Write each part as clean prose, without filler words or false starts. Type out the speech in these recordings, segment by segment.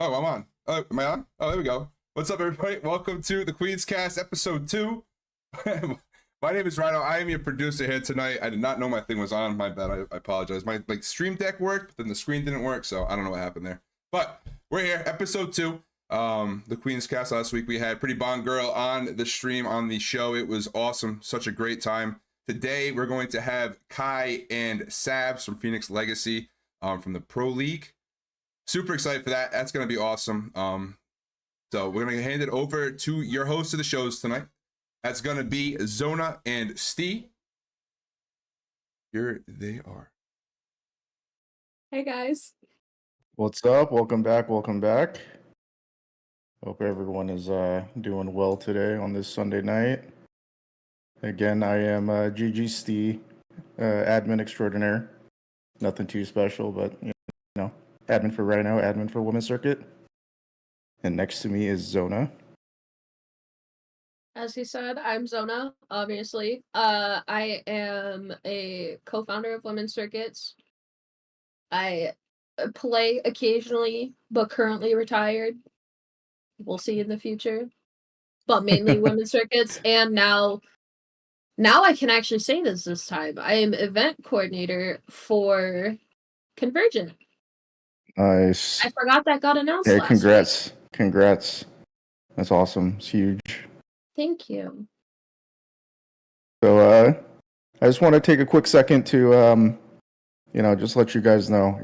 Oh, I'm on. Oh, am I on? Oh, there we go. What's up, everybody? Welcome to the Queen's Cast, episode 2. My name is Rhino. I am your producer here tonight. I did not know my thing was on. My bad. I apologize. My stream deck worked, but then the screen didn't work, so I don't know what happened there. But we're here, episode 2. The Queen's Cast. Last week we had Pretty Bond Girl on the stream, on the show. It was awesome. Such a great time. Today we're going to have Kai and Sabz from Phoenix Legacy, from the Pro League. Super excited for that. That's going to be awesome. So we're going to hand it over to your host of the shows tonight. That's going to be Zona and Stee. Here they are. Hey, guys. What's up? Welcome back. Welcome back. Hope everyone is doing well today on this Sunday night. Again, I am GG Stee, admin extraordinaire. Nothing too special, but you know, admin for right now, admin for Women's Circuit. And next to me is Zona. As he said, I'm Zona, obviously. I am a co-founder of Women's Circuits. I play occasionally, but currently retired. We'll see in the future. But mainly Women's Circuits, and now I can actually say this time. I am event coordinator for Convergent. Nice. I forgot that got announced Hey, last congrats. week. Congrats. That's awesome. It's huge. Thank you. So I just want to take a quick second to just let you guys know,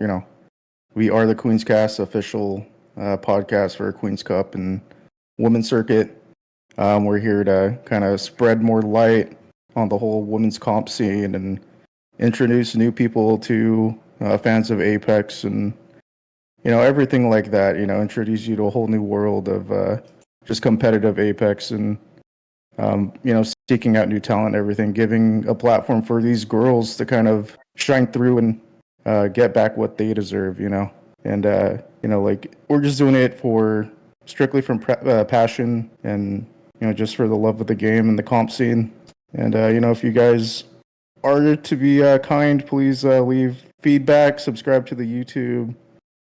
we are the Queen's Cast official podcast for Queen's Cup and Women's Circuit. We're here to kind of spread more light on the whole women's comp scene and introduce new people to fans of Apex and everything like that. Introduce you to a whole new world of just competitive Apex and seeking out new talent and everything, giving a platform for these girls to kind of shine through and get back what they deserve, And, we're just doing it strictly from passion and, just for the love of the game and the comp scene. And, if you guys are to be kind, please leave feedback, subscribe to the YouTube,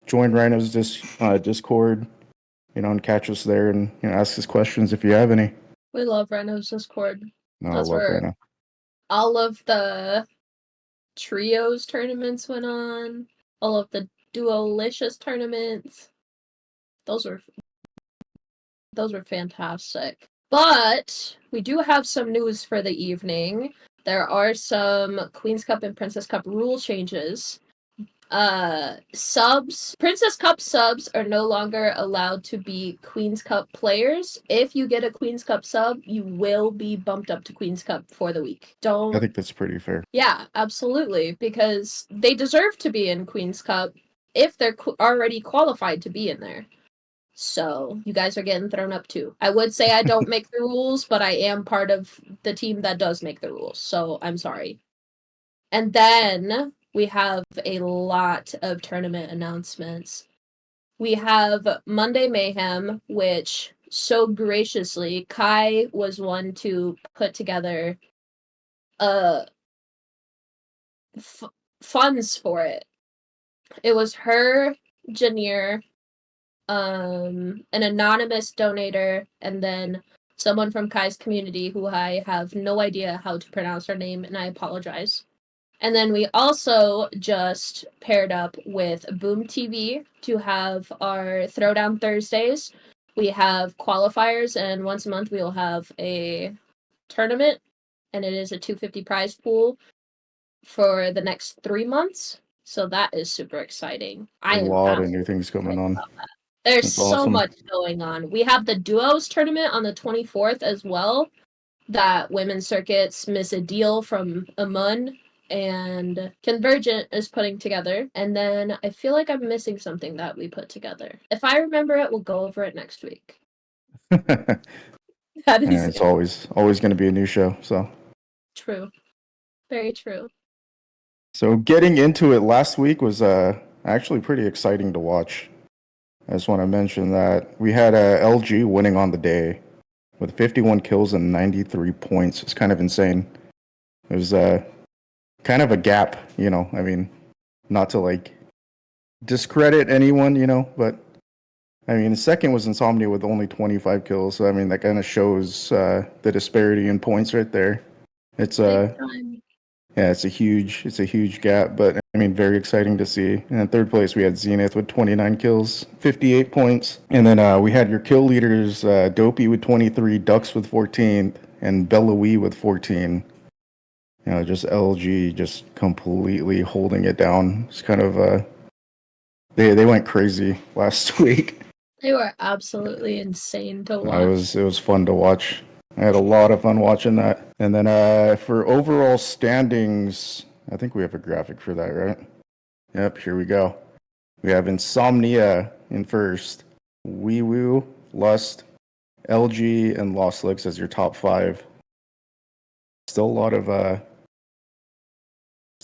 join Rhino's Discord, and catch us there and, ask us questions if you have any. We love Rhino's Discord. No, That's I love where Rhino. all of the trios tournaments went on, all of the duolicious tournaments. Those were fantastic. But we do have some news for the evening. There are some Queen's Cup and Princess Cup rule changes. Princess Cup subs are no longer allowed to be Queen's Cup players. If you get a Queen's Cup sub, you will be bumped up to Queen's Cup for the week. I think that's pretty fair. Yeah, absolutely, because they deserve to be in Queen's Cup if they're already qualified to be in there. So you guys are getting thrown up too. I would say I don't make the rules, but I am part of the team that does make the rules, so I'm sorry. And then we have a lot of tournament announcements. We have Monday Mayhem, which so graciously Kai was one to put together funds for it. It was her, Janier, an anonymous donator, and then someone from Kai's community who I have no idea how to pronounce her name, and I apologize. And then we also just paired up with Boom TV to have our Throwdown Thursdays. We have qualifiers, and once a month we will have a tournament, and it is a $250 prize pool for the next 3 months. So that is super exciting. A lot of new things coming on. There's That's so awesome. much going on. We have the duos tournament on the 24th as well, that Women's Circuits Miss a Deal from Amun and Convergent is putting together. And then I feel like I'm missing something that we put together. If I remember it, we'll go over it next week. That is it's always going to be a new show. So true. Very true. So getting into it last week was actually pretty exciting to watch. I just want to mention that we had LG winning on the day with 51 kills and 93 points. It's kind of insane. It was kind of a gap, I mean, not to discredit anyone, but I mean, second was Insomnia with only 25 kills. So, I mean, that kind of shows the disparity in points right there. It's Big time. yeah, it's a huge gap, but I mean, very exciting to see. And in third place, we had Zenith with 29 kills, 58 points. And then we had your kill leaders, Dopey with 23, Dux with 14, and Bellawee with 14. You know, just LG just completely holding it down. It's kind of they went crazy last week. They were absolutely insane to watch. It was fun to watch. I had a lot of fun watching that. And then for overall standings, I think we have a graphic for that, right? Yep, here we go. We have Insomnia in first, Wee Woo, Lust, LG, and Lost Licks as your top five. Still a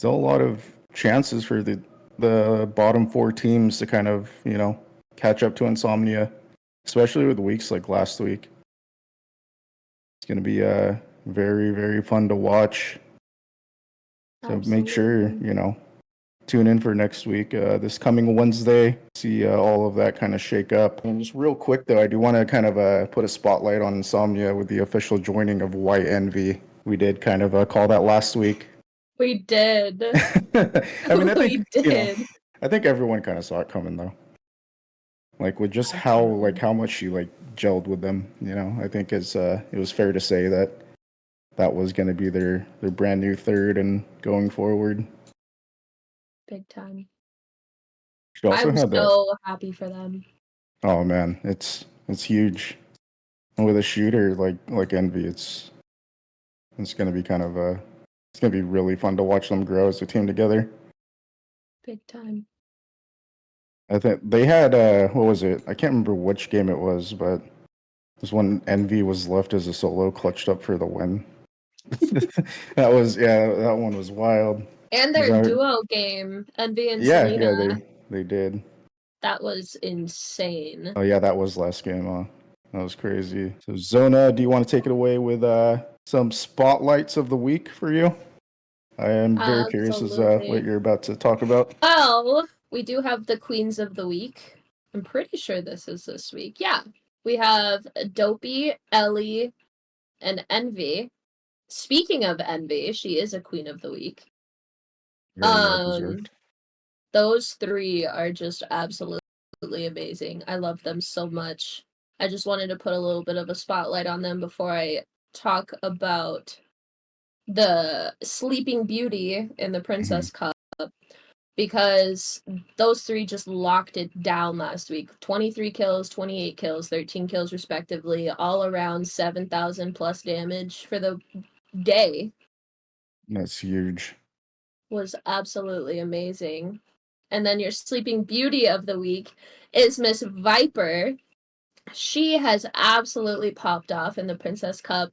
lot of chances for the bottom four teams to kind of, you know, catch up to Insomnia, especially with weeks like last week. It's going to be very, very fun to watch. So make sure, you know, tune in for next week, this coming Wednesday, see all of that kind of shake up. And just real quick, though, I do want to kind of put a spotlight on Insomnia with the official joining of White Envy. We did kind of call that last week. We did. I mean, I think, we you know, did. I think everyone kind of saw it coming, though. Like with just how much she like gelled with them, you know. I think it was fair to say that was going to be their brand new third and going forward. Big time. She also I'm had so happy for them. Oh man, it's huge. And with a shooter like Envy, it's gonna be kind of it's gonna be really fun to watch them grow as a team together. Big time. I think they had what was it? I can't remember which game it was, but it was when Envy was left as a solo, clutched up for the win. That one was wild. And their duo game, Envy and Yeah, Selena. yeah, they did. That was insane. Oh yeah, that was last game, huh? That was crazy. So Zona, do you want to take it away with some spotlights of the week for you? I am very curious as what you're about to talk about. Well, we do have the Queens of the Week. I'm pretty sure this week. Yeah. We have Dopey, Ellie, and Envy. Speaking of Envy, she is a Queen of the Week. Very well deserved. Those three are just absolutely amazing. I love them so much. I just wanted to put a little bit of a spotlight on them before I talk about the Sleeping Beauty in the Princess Cup, because those three just locked it down last week. 23 kills, 28 kills, 13 kills respectively, all around 7,000 plus damage for the day. That's huge. Was absolutely amazing. And then your Sleeping Beauty of the week is Miss Viper. She has absolutely popped off in the Princess Cup.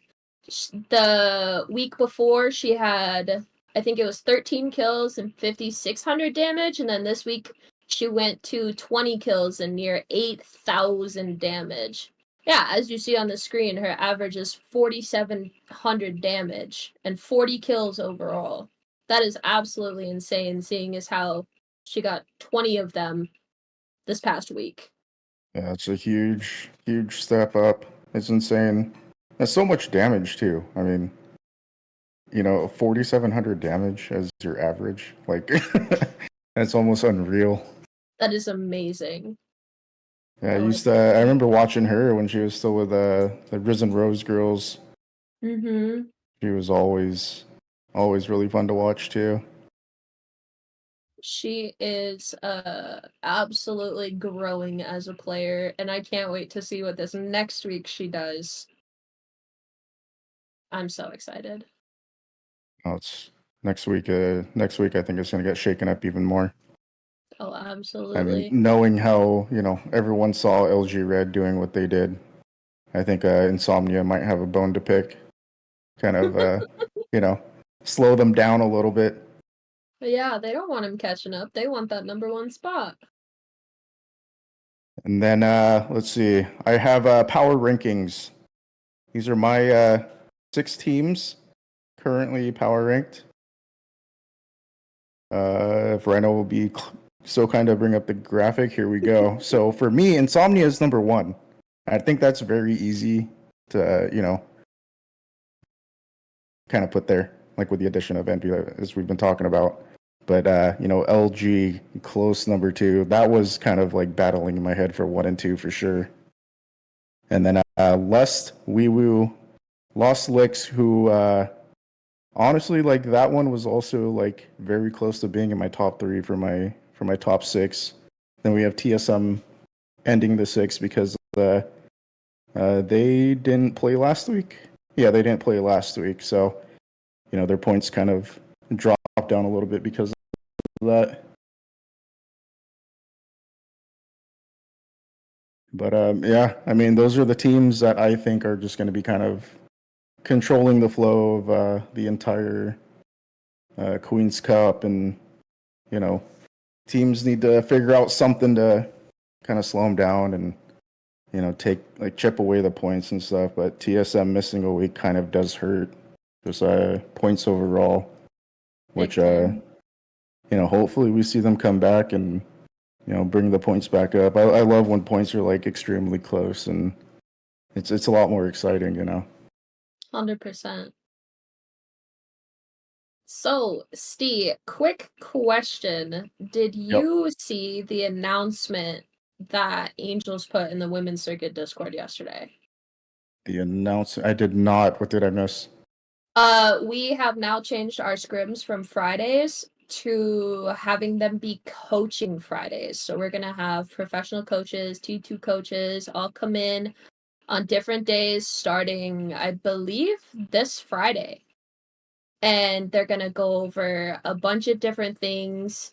The week before, she had, I think it was 13 kills and 5,600 damage. And then this week, she went to 20 kills and near 8,000 damage. Yeah, as you see on the screen, her average is 4,700 damage and 40 kills overall. That is absolutely insane, seeing as how she got 20 of them this past week. Yeah, it's a huge step up. It's insane. That's so much damage too. I mean, you know, 4,700 damage as your average. Like, that's almost unreal. That is amazing. Yeah, I remember watching her when she was still with the Risen Rose girls. Mm-hmm. She was always really fun to watch too. She is absolutely growing as a player, and I can't wait to see what this next week she does. I'm so excited. Oh, it's next week. Next week, I think it's going to get shaken up even more. Oh, absolutely. I mean, knowing how, you know, everyone saw LG Red doing what they did, I think Insomnia might have a bone to pick. Kind of, you know, slow them down a little bit. But yeah, they don't want him catching up. They want that #1 spot. And then, let's see. I have power rankings. These are my 6 teams currently power ranked. Rhino will be so kind of bring up the graphic. Here we go. So for me, Insomnia is number one. I think that's very easy to, kind of put there, like with the addition of Envy, as we've been talking about. But, LG, close number two. That was kind of like battling in my head for 1 and 2 for sure. And then Lust, Wee Woo, Lost Licks, who honestly, like that one was also like very close to being in my top 3 for my top 6. Then we have TSM ending the 6 because they didn't play last week. Yeah, they didn't play last week, so their points kind of dropped down a little bit because of that. But yeah, I mean, those are the teams that I think are just going to be kind of controlling the flow of the entire Queen's Cup, and teams need to figure out something to kind of slow them down and take like chip away the points and stuff. But TSM missing a week kind of does hurt just points overall, which hopefully we see them come back and bring the points back up. I love when points are like extremely close, and it's a lot more exciting, 100%. So, Steve, quick question. Did you see the announcement that Angels put in the Women's Circuit Discord yesterday? The announcement? I did not. What did I miss? We have now changed our scrims from Fridays to having them be coaching Fridays. So we're going to have professional coaches, T2 coaches, all come in on different days starting, I believe, this Friday. And they're going to go over a bunch of different things.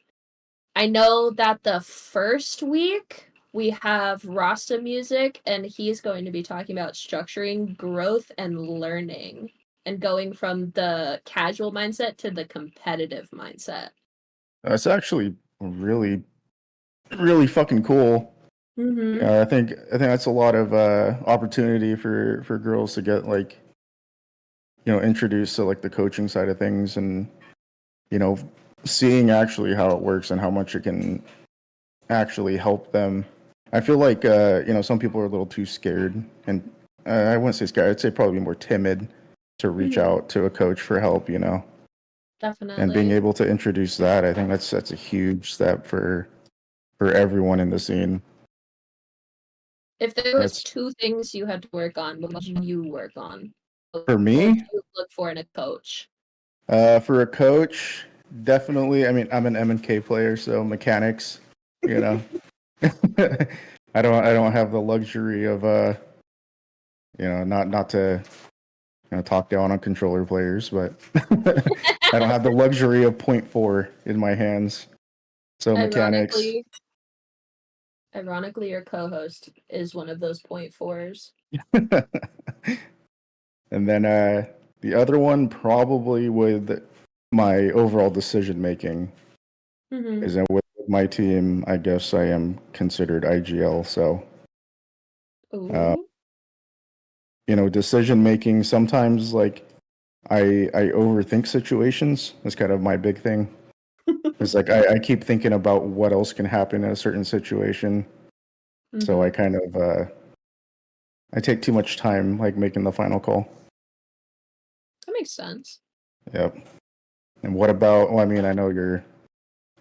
I know that the first week we have Rasta Music, and he's going to be talking about structuring growth and learning and going from the casual mindset to the competitive mindset. It's actually really, really fucking cool. Mm-hmm. I think that's a lot of opportunity for girls to get like introduced to like the coaching side of things, and seeing actually how it works and how much it can actually help them. I feel like some people are a little too scared, and I wouldn't say scared, I'd say probably more timid to reach out to a coach for help, Definitely. and being able to introduce that, I think that's a huge step for everyone in the scene. If there was 2 things you had to work on, what would you work on? For me? What would you look for in a coach? For a coach, definitely. I mean, I'm an M&K player, so mechanics. I don't have the luxury of not to talk down on controller players, but I don't have the luxury of 0.4 in my hands. So mechanics. Ironically, your co-host is one of those 0.4s. And then the other one, probably with my overall decision making, is that with my team, I guess I am considered IGL. So, decision making, sometimes like I overthink situations. That's kind of my big thing. It's like I keep thinking about what else can happen in a certain situation. So I kind of I take too much time like making the final call. That makes sense. Yep. And what about, well, I mean, I know you're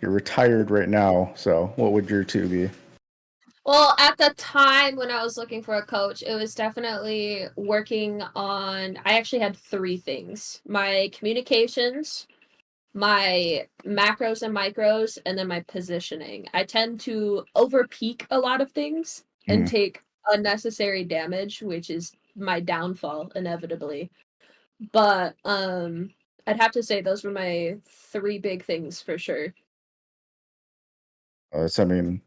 retired right now, so what would your 2 be? Well, at the time when I was looking for a coach, it was definitely working on, I actually had 3 things: my communications, my macros and micros, and then my positioning. I tend to overpeak a lot of things and take unnecessary damage, which is my downfall inevitably. But I'd have to say those were my 3 big things for sure. I mean,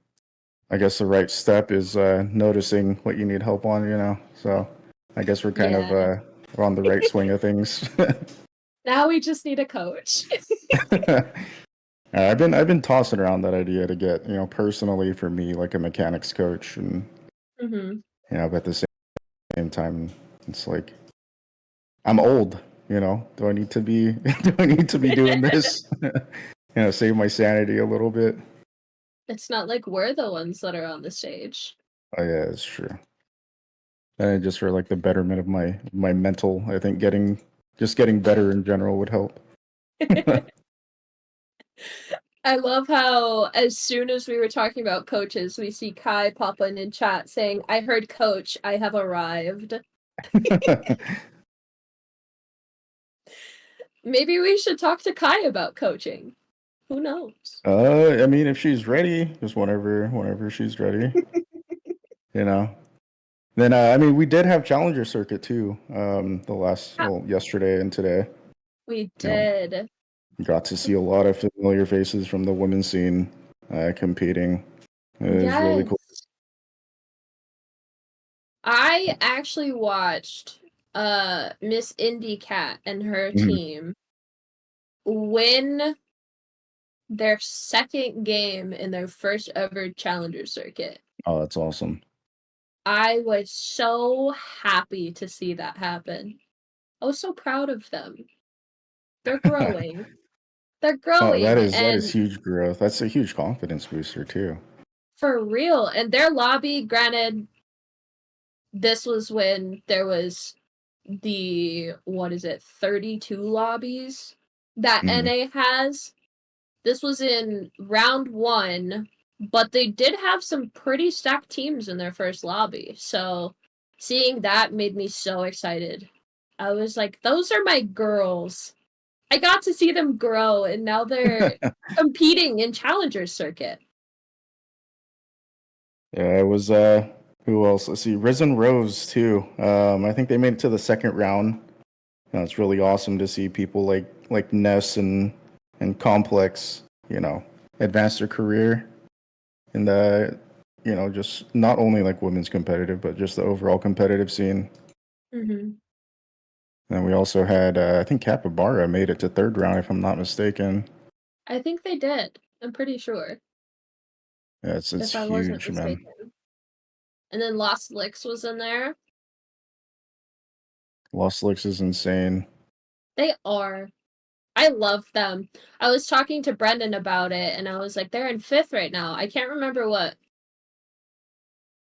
I guess the right step is noticing what you need help on, so I guess we're kind of we're on the right swing of things. Now we just need a coach. I've been tossing around that idea to get, personally for me, like a mechanics coach, and but at the same time, it's like I'm old, do I need to be doing this? Save my sanity a little bit. It's not like we're the ones that are on the stage. Oh yeah, it's true. Just for like the betterment of my mental, I think getting better in general would help. I love how as soon as we were talking about coaches, we see Kai pop in chat saying, "I heard coach, I have arrived." Maybe we should talk to Kai about coaching. Who knows? I mean, if she's ready, just whenever she's ready, you know. Then I mean, we did have Challenger Circuit too. Yesterday and today. We You know, did. got to see a lot of familiar faces from the women's scene competing. It was really cool. Yes. I actually watched Miss Indy Cat and her Mhm. team win their second game in their first ever Challenger Circuit. Oh, that's awesome. I was so happy to see that happen. I was so proud of them. They're growing. They're Oh, growing, that is and huge growth. That's a huge confidence booster too. for real. And their lobby, granted, this was when there was the 32 lobbies that Mhm. NA has. This was in round 1, but they did have some pretty stacked teams in their first lobby. So seeing that made me so excited. I was like, those are my girls. I got to see them grow, and now they're competing in Challenger Circuit. Yeah, it was who else? Let's see, Risen Rose too. I think they made it to the second round. It's really awesome to see people like Ness and Complex, advance their career in the, just not only like women's competitive, but just the overall competitive scene. Mm-hmm. And we also had, I think Capybara made it to third round, if I'm not mistaken. I think they did. I'm pretty sure, Yeah, it's if I wasn't huge, man. mistaken. And then Lost Licks was in there. Lost Licks is insane. They are. I love them. I was talking to Brendan about it, and I was like, they're in 5th right now. I can't remember what.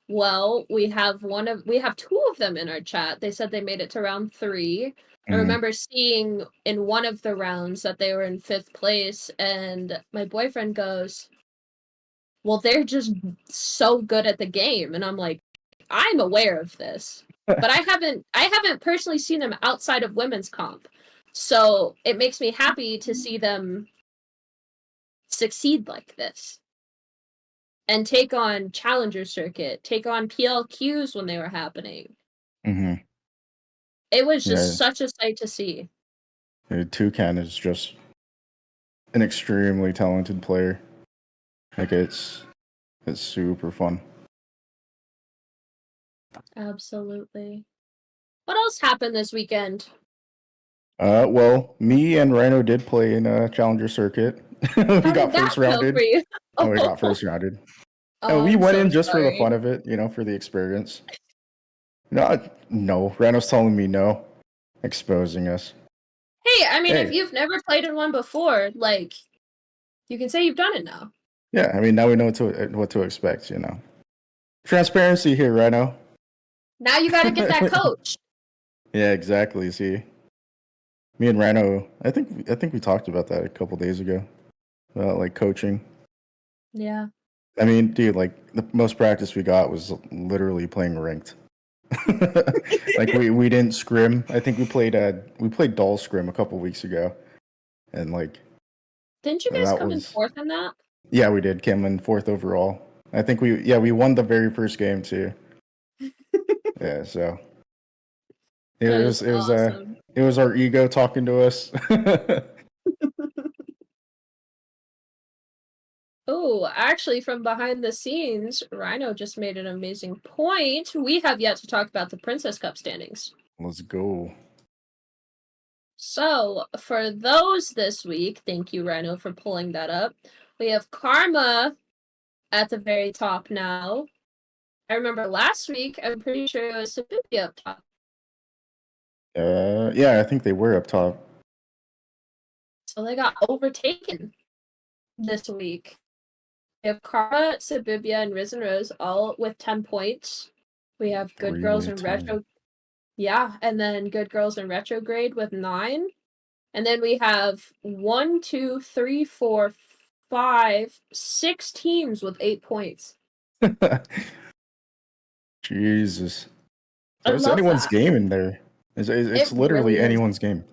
Well, we have 2 of them in our chat. They said they made it to round 3. I Mhm. remember seeing in one of the rounds that they were in 5th place, and my boyfriend goes, "Well, they're just so good at the game." And I'm like, I'm aware of this, but I haven't personally seen them outside of women's comp. So it makes me happy to see them succeed like this and take on Challenger Circuit, take on PLQs when they were happening. Mhm. It was just Yeah, such a sight to see. Toucan is just an extremely talented player. Like it's super fun. Absolutely. What else happened this weekend? Well, me and Rhino did play in a Challenger Circuit. We How got did that first go for rounded. you? Oh, we got first rounded. Oh, We I'm went so in just for the sorry. fun of it, for the experience. No. Rhino's telling me no, exposing us. Hey, I mean, if Hey, you've never played in one before, like, you can say you've done it now. yeah. I mean, now we know what to expect. Transparency here, Rhino. Now you got to get that coach. Yeah, exactly. See, me and Rhino. I think we talked about that a couple days ago. Like coaching. Yeah. I mean, dude, like the most practice we got was literally playing ranked. Like we didn't scrim. I think we played doll scrim a couple weeks ago, and like Didn't you guys that come in was 4th in that? yeah, we did. Came in fourth overall. I think we won the very first game too. Yeah, so it That is was awesome. it was our ego talking to us. Oh, actually, from behind the scenes, Rhino just made an amazing point. We have yet to talk about the Princess Cup standings. Let's go. So, for those this week, thank you, Rhino, for pulling that up. We have Karma at the very top now. I remember last week, I'm pretty sure it was Sabuki up top. Yeah, I think they were up top. So they got overtaken this week. have Karma, Sabibia, and Risen Rose all with 10 points. We have Good Girls and 3 10. Retro. Yeah, and then Good Girls and Retrograde with 9. And then we have 1, 2, 3, 4, 5, 6 teams with 8 points. Jesus. I So it's love anyone's that. game in there. It's It literally really is. anyone's game.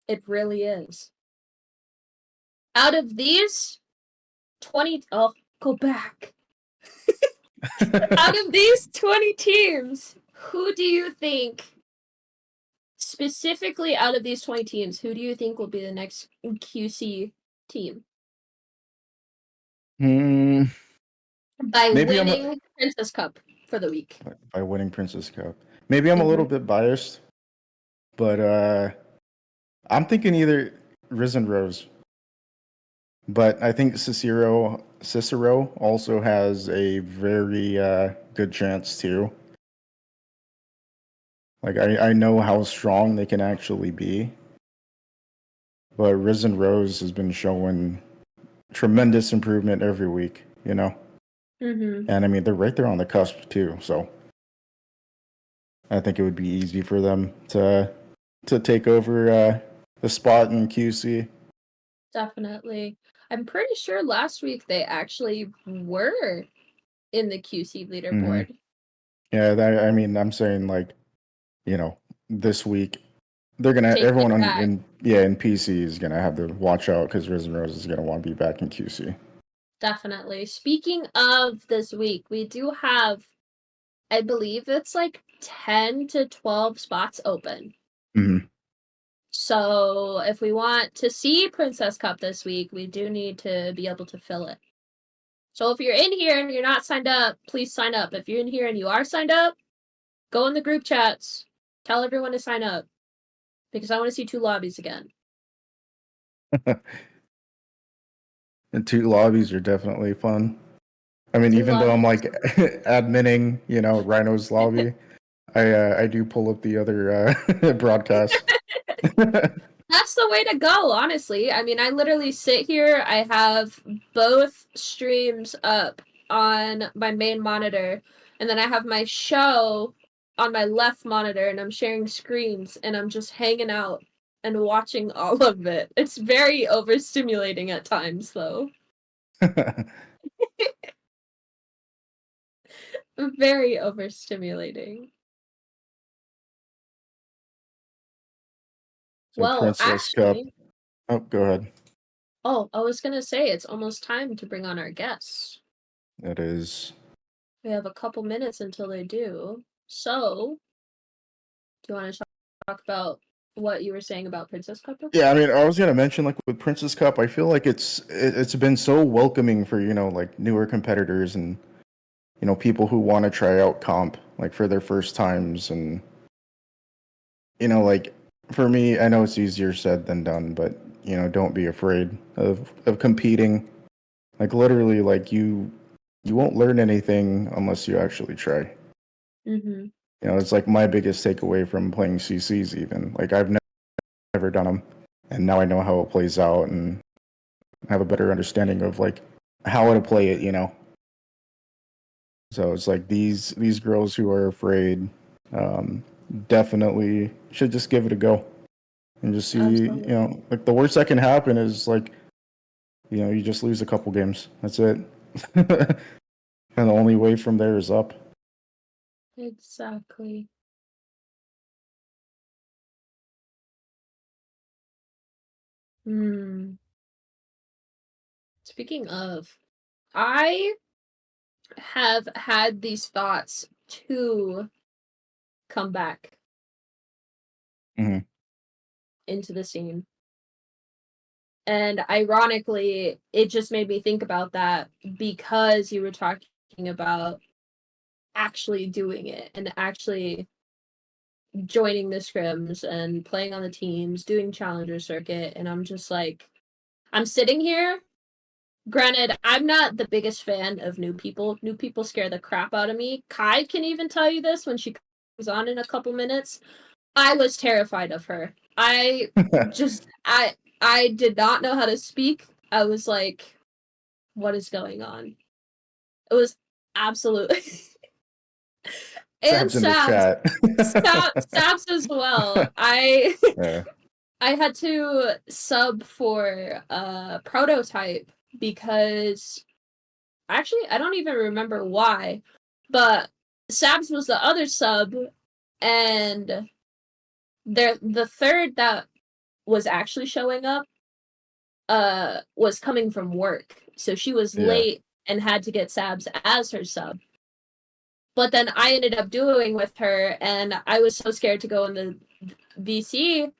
It really is. Out of these 20, oh, go back. Out of these 20 teams, who do you think, specifically out of these 20 teams, who do you think will be the next QC team? By Maybe winning Princess Cup for the week. by winning Princess Cup. Maybe I'm a little bit biased, but I'm thinking either Risen Rose. But I think Cicero also has a very good chance too. Like I know how strong they can actually be. But Risen Rose has been showing tremendous improvement every week, you know? And I mean, they're right there on the cusp too, so I think it would be easy for them to take over the spot in QC. Definitely. I'm pretty sure last week they actually were in the QC leaderboard. Yeah, I mean, I'm saying like, you know, this week they're gonna Take everyone it on back. in PC is gonna have to watch out because Risen Rose is gonna want to be back in QC. Definitely. Speaking of this week, we do have, I believe it's like 10 to 12 spots open. So if we want to see Princess Cup this week, we do need to be able to fill it. So if you're in here and you're not signed up, please sign up. If you're in here and you are signed up, go in the group chats. Tell everyone to sign up. Because I want to see 2 lobbies again. And 2 lobbies are definitely fun. I mean, 2 even though I'm like lobbies. adminning, you know, Rhino's lobby, I do pull up the other broadcasts. That's the way to go, honestly. I mean, I literally sit here, I have both streams up on my main monitor, and then I have my show on my left monitor, and I'm sharing screens, and I'm just hanging out and watching all of it. It's very overstimulating at times, though. Very overstimulating. So Well, Princess Cup. actually, Oh, go ahead. oh, I was gonna say it's almost time to bring on our guests. It is. We have a couple minutes until they do. So, do you want to talk about what you were saying about Princess Cup? Yeah, I mean, I was gonna mention like with Princess Cup, I feel like it's been so welcoming for like newer competitors and people who want to try out comp like for their first times and like for me, I know it's easier said than done, but don't be afraid of competing. Like literally, like you won't learn anything unless you actually try. It's like my biggest takeaway from playing CCs. Even like I've never done them, and now I know how it plays out and have a better understanding of like how to play it. So it's like these girls who are afraid definitely should just give it a go and just see. Absolutely. Like the worst that can happen is like you just lose a couple games. That's it. And the only way from there is up. Exactly. Speaking of, I have had these thoughts to come back into the scene. And ironically, it just made me think about that because you were talking about actually doing it and actually joining the scrims and playing on the teams, doing challenger circuit, and I'm just like, I'm sitting here. Granted, I'm not the biggest fan of new people. New people scare the crap out of me. Kai can even tell you this when she comes on in a couple minutes. I was terrified of her. I did not know how to speak. I was like, what is going on? It was absolutely and Sab's in the chat. Sabz as well. Yeah. I had to sub for prototype because actually I don't even remember why, but Sabz was the other sub, and the third that was actually showing up was coming from work, so she was Yeah. late and had to get Sabz as her sub. But then I ended up doing with her, and I was so scared to go in the VC.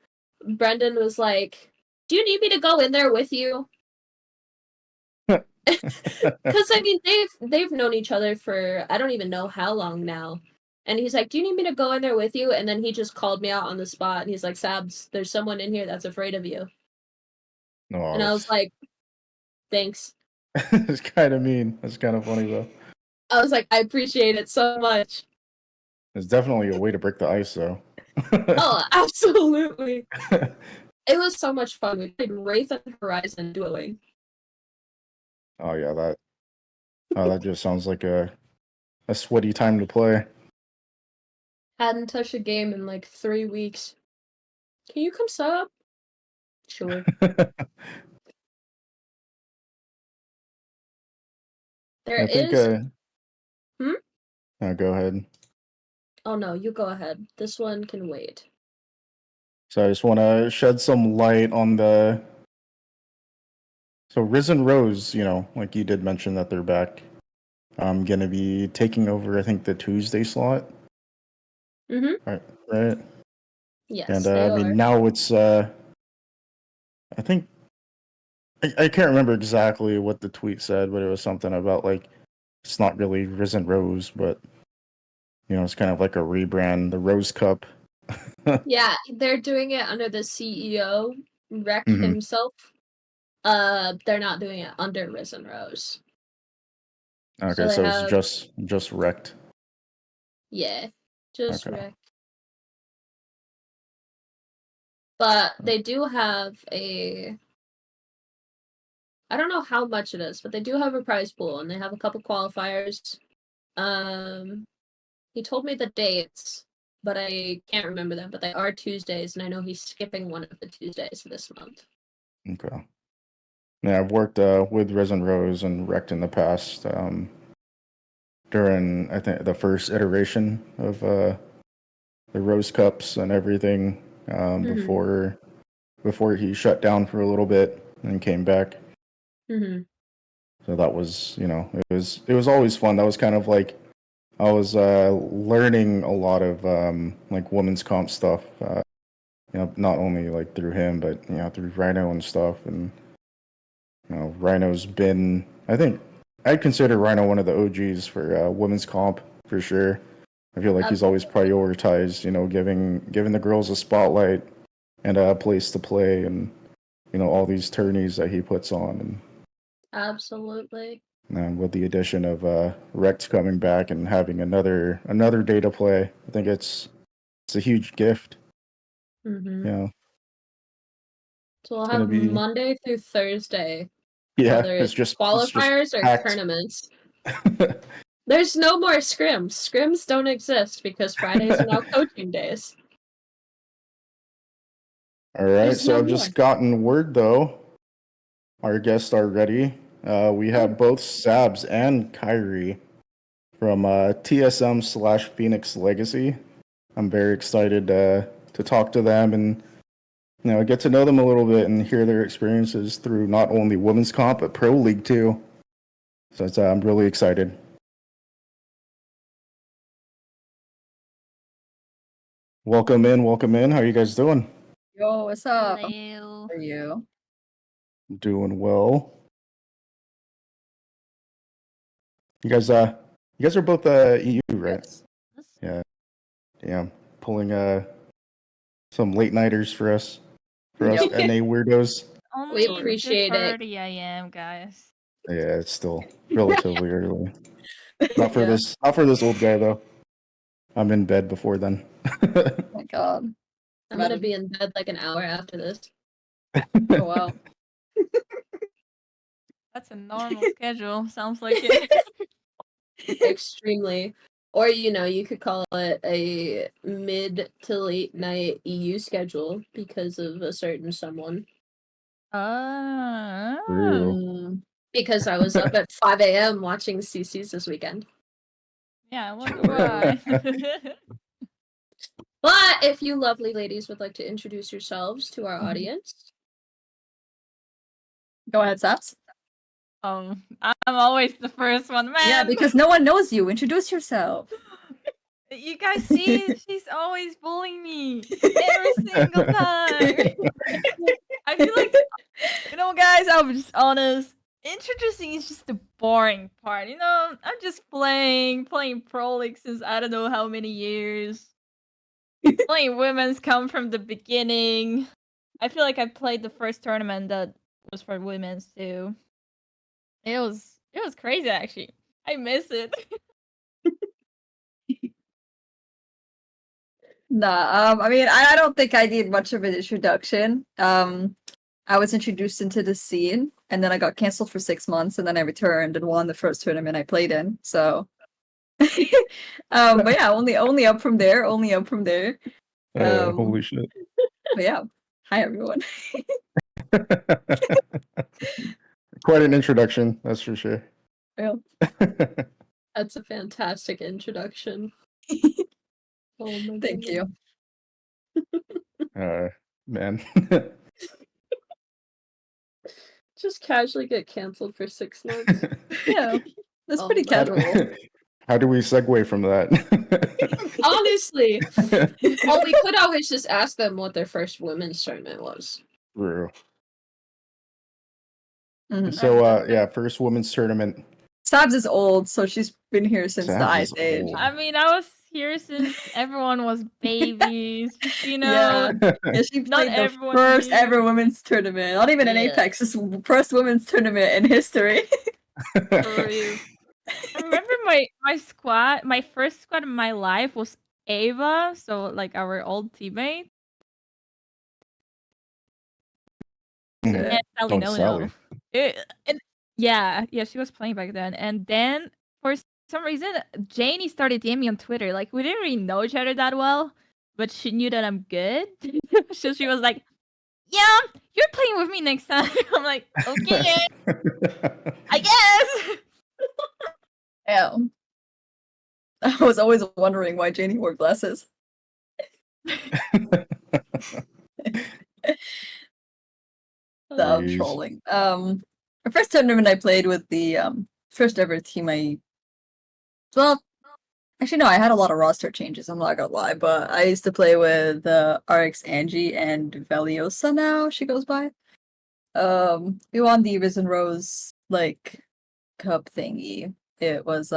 Brendan was like, "Do you need me to go in there with you?" Because I mean, they've known each other for I don't even know how long now. And he's like, "Do you need me to go in there with you?" And then he just called me out on the spot, and he's like, "Sabz, there's someone in here that's afraid of you." No, And I was like, "Thanks." it's kind of mean. That's kind of funny though. I was like, "I appreciate it so much." It's definitely a way to break the ice, though. Oh, absolutely. It was so much fun. We played Wraith and Horizon dueling. Oh yeah, that just sounds like a sweaty time to play. Hadn't touched a game in like 3 weeks. Can you come sub? Sure. There I think. is. Hmm? Go ahead. Oh no, you go ahead. This one can wait. So I just want to shed some light on the. So Risen Rose, like you did mention that they're back. I'm gonna be taking over, I think, the Tuesday slot. Mm-hmm. Right. Yes, And they I are. mean now it's. I think I can't remember exactly what the tweet said, but it was something about like it's not really Risen Rose, but it's kind of like a rebrand, the Rose Cup. Yeah, they're doing it under the CEO, Rec Mhm. himself. They're not doing it under Risen Rose. Okay, they so it's have just wrecked. yeah, just Okay. Rec. But they do have a I don't know how much it is, but they do have a prize pool and they have a couple qualifiers. He told me the dates, but I can't remember them. But they are Tuesdays, and I know he's skipping one of the Tuesdays this month. Okay. Yeah, I've worked with Resin Rose and Wrecked in the past. During I think the first iteration of the Rose Cups and everything, before he shut down for a little bit and came back. Mm-hmm. So that was, it was always fun. That was kind of like I was learning a lot of like women's comp stuff. Not only like through him, but through Rhino and stuff. And Rhino's been, I think, I'd consider Rhino one of the OGs for women's comp for sure. I feel like he's always prioritized, giving the girls a spotlight and a place to play, and all these tourneys that he puts on. Absolutely. And with the addition of Rex coming back and having another day to play, I think it's a huge gift. Mm-hmm. Yeah. So we'll have Monday through Thursday. Yeah, whether it's qualifiers or packed. tournaments. There's no more scrims. Scrims don't exist because Fridays are now coaching days. All right, so I've just gotten word though. Our guests are ready. We have both Sabz and Kyri from TSM/Phoenix Legacy. I'm very excited to talk to them and get to know them a little bit and hear their experiences through not only women's comp but pro league too. So I'm really excited. Welcome in. How are you guys doing? Yo, what's up? Hello. How are you? Doing well. You guys are both EU, right? Yes. Yeah. Pulling some late nighters for us Yep. NA weirdos. Only appreciate it. 2:30 a.m., guys. Yeah, it's still relatively early. Not for Yeah. this old guy though. I'm in bed before then. Oh my god. I'm gonna be in bed like an hour after this. Oh wow. That's a normal schedule. Sounds like it. Extremely. Or you could call it a mid to late night EU schedule because of a certain someone. Ah. True. Because I was up at 5 a.m. watching CC's this weekend. Yeah, I wonder why. But if you lovely ladies would like to introduce yourselves to our Mhm. audience. Go ahead, Sabz. I'm always the first one, man. Yeah, because no one knows you. Introduce yourself. You guys see, she's always bullying me every single time. I feel like, guys, I'll be just honest. Introducing is just the boring part. I'm just playing Pro League since I don't know how many years. Playing women's come from the beginning. I feel like I played the first tournament that was for women's too. It was crazy actually. I miss it. Nah, I mean, I don't think I need much of an introduction. I was introduced into the scene, and then I got canceled for 6 months, and then I returned and won the first tournament I played in. So, but yeah, only up from there. Only up from there. Holy shit. But yeah, hi everyone. Quite an introduction, that's for sure. Yeah. That's a fantastic introduction. Oh my Thank goodness. you. Man. Just casually get canceled for 6 months. Yeah, that's Oh pretty my casual. How do we segue from that? Honestly. Well, we could always just ask them what their first women's tournament was. True. Mhm. So, yeah, first women's tournament. Sabz is old, so she's been here since the Sabz Ice is Age. old. I mean, I was here since everyone was babies. Yeah, she not played the everyone first knew. ever women's tournament. Not even in Yeah. Apex, just first women's tournament in history. For real. I remember my first squad in my life was Ava, so like our old teammate. Mhm. And Sally Oh, No Sally. Yeah, she was playing back then. And then for some reason, Janie started DMing me on Twitter. Like we didn't really know each other that well, but she knew that I'm good. So she was like, "Yeah, you're playing with me next time." I'm like, "Okay, I guess." Yeah. I was always wondering why Janie wore glasses. I'm Jeez. trolling. The first tournament I played with the first ever team well, actually no, I had a lot of roster changes, I'm not gonna lie, but I used to play with RX Angie and Veliosa now, she goes by. We won the Risen Rose like cup thingy. It was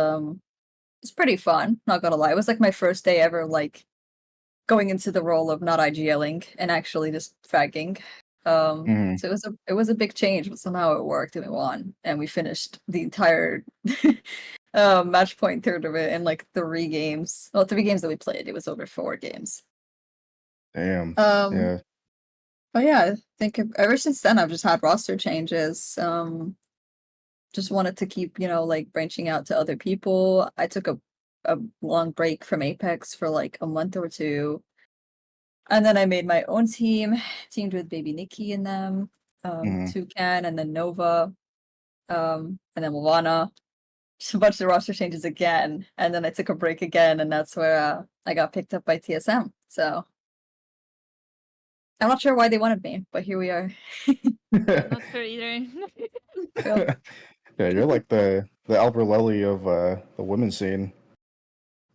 it's pretty fun, not gonna lie. It was like my first day ever like going into the role of not IGLing and actually just fragging. Mhm. So it was a big change, but somehow it worked and we won, and we finished the entire match point tournament in like 3 games. Well, 3 games that we played. It was over 4 games. Damn. Um, Yeah. but yeah, I think ever since then I've just had roster changes. Just wanted to keep like branching out to other people. I took a long break from Apex for like a month or two. And then I made my own team, teamed with Baby Nikki in them, Mhm. Toucan, and then Nova, and then Moana. Just a bunch of roster changes again, and then I took a break again, and that's where I got picked up by TSM. So I'm not sure why they wanted me, but here we are. I'm not sure either. Cool. Yeah, you're like the Alberlelli of the women's scene.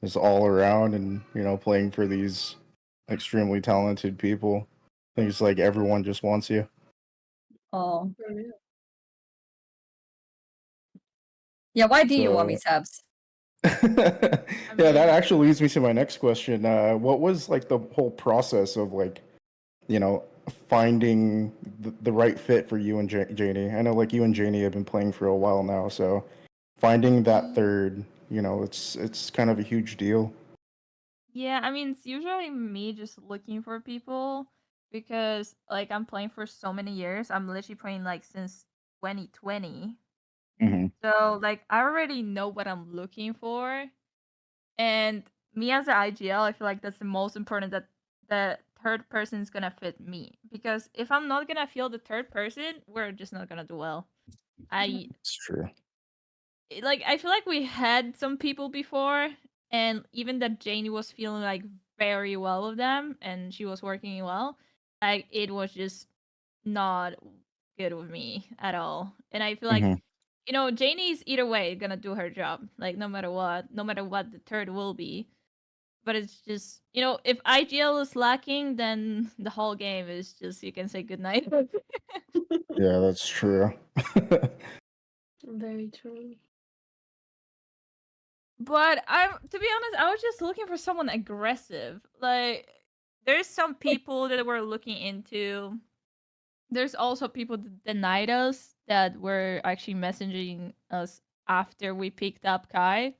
Is all around and playing for these extremely talented people. I think it's like everyone just wants you. Oh, yeah. Why do you want me, So Sabz? yeah, that actually leads me to my next question. What was like the whole process of like, finding the right fit for you and Janie? I know like you and Janie have been playing for a while now, so finding that third, it's kind of a huge deal. Yeah, I mean, it's usually me just looking for people because like I'm playing for so many years. I'm literally playing like since 2020. Mhm. So like I already know what I'm looking for, and me as an IGL, I feel like that's the most important, that the third person is gonna fit me. Because if I'm not gonna feel the third person, we're just not gonna do well. It's true. Like I feel like we had some people before, and even that Janie was feeling like very well with them, and she was working well. Like it was just not good with me at all. And I feel like Mhm. Janie's either way gonna do her job, like no matter what the third will be. But it's just if IGL is lacking, then the whole game is just you can say goodnight. Yeah, that's true. Very true. But to be honest, I was just looking for someone aggressive. Like there's some people that we're looking into. There's also people that denied us, that were actually messaging us after we picked up Kai.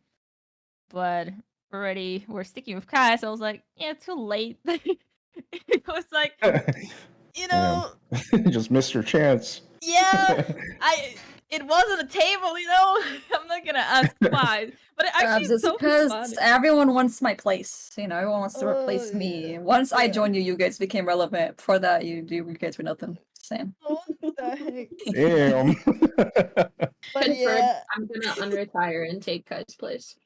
But we're sticking with Kai, so I was like, yeah, too late. It was like, Man. Just missed your chance. yeah, it was on the table, I'm not gonna ask why, but it actually Sabz, is it's so because funny. everyone wants my place. Everyone wants to replace Oh, me. yeah. Once I Yeah. joined you, you guys became relevant. Before that, you guys were nothing. Same. What the heck? Damn. But Confirmed, yeah. I'm gonna unretire and take Kai's place.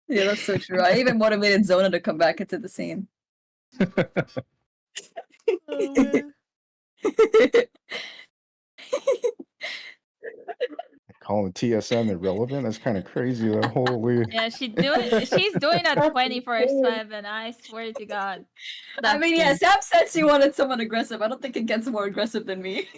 Yeah, that's so true. I even motivated Zona to come back into the scene. Oh, man. Calling TSM irrelevant? That's kind of crazy. Though. Holy. Yeah, she's doing that 24/7. I swear to God. I mean, yeah, Sam said she wanted someone aggressive. I don't think it gets more aggressive than me.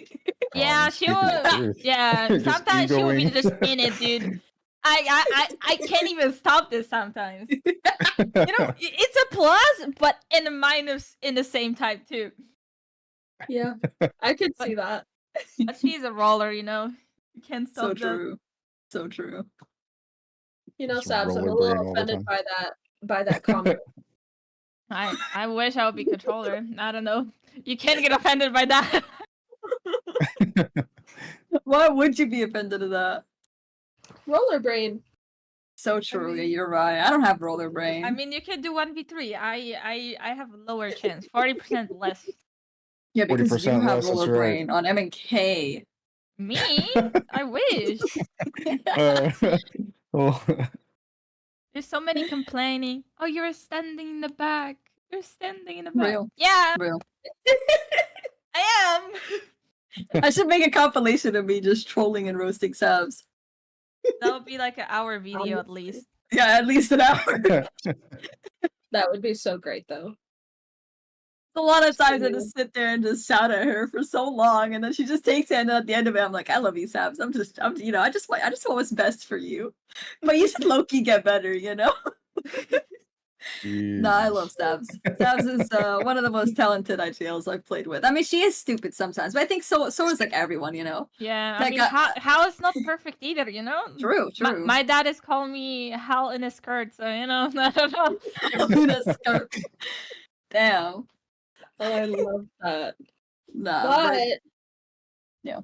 Yeah, she will. Yeah, Just sometimes she will be egoing. just in it, dude. I can't even stop this sometimes. It's a plus, but and a minus in the same time too. Yeah, I could see that. But she's a roller, you can't stop So that. true. So true. Just Sabz, I'm a rollerblade little all the offended time. by that comment. I wish I would be controller. I don't know. You can't get offended by that. Why would you be offended of that? Roller brain. So true. mean- Yeah, you're right. I don't have roller brain. I mean, you can do 1v3. I have a lower chance, 40% less. Yeah, because you 40% have less, that's roller right. brain on M and K. Me? I wish. Well, There's so many complaining. Oh, you're standing in the back. You're standing in the back. Real. Yeah, Real. I am. I should make a compilation of me just trolling and roasting Sabz. That would be like an hour video at least. Yeah, at least an hour. That would be so great, though. A lot of times I just sit there and just shout at her for so long, and then she just takes it, and then at the end of it, I'm like, I love you, Sabz. I just want what's best for you. But you should low-key get better, No, I love Sabz. Sabz is one of the most talented IGLs I've played with. I mean, she is stupid sometimes, but I think so is like everyone, Yeah, I Like, mean, how is not perfect either, True, true. My dad is calling me hell in a skirt, so I don't know. Luna skirt. Damn. Oh, I love that. Nah, But yeah.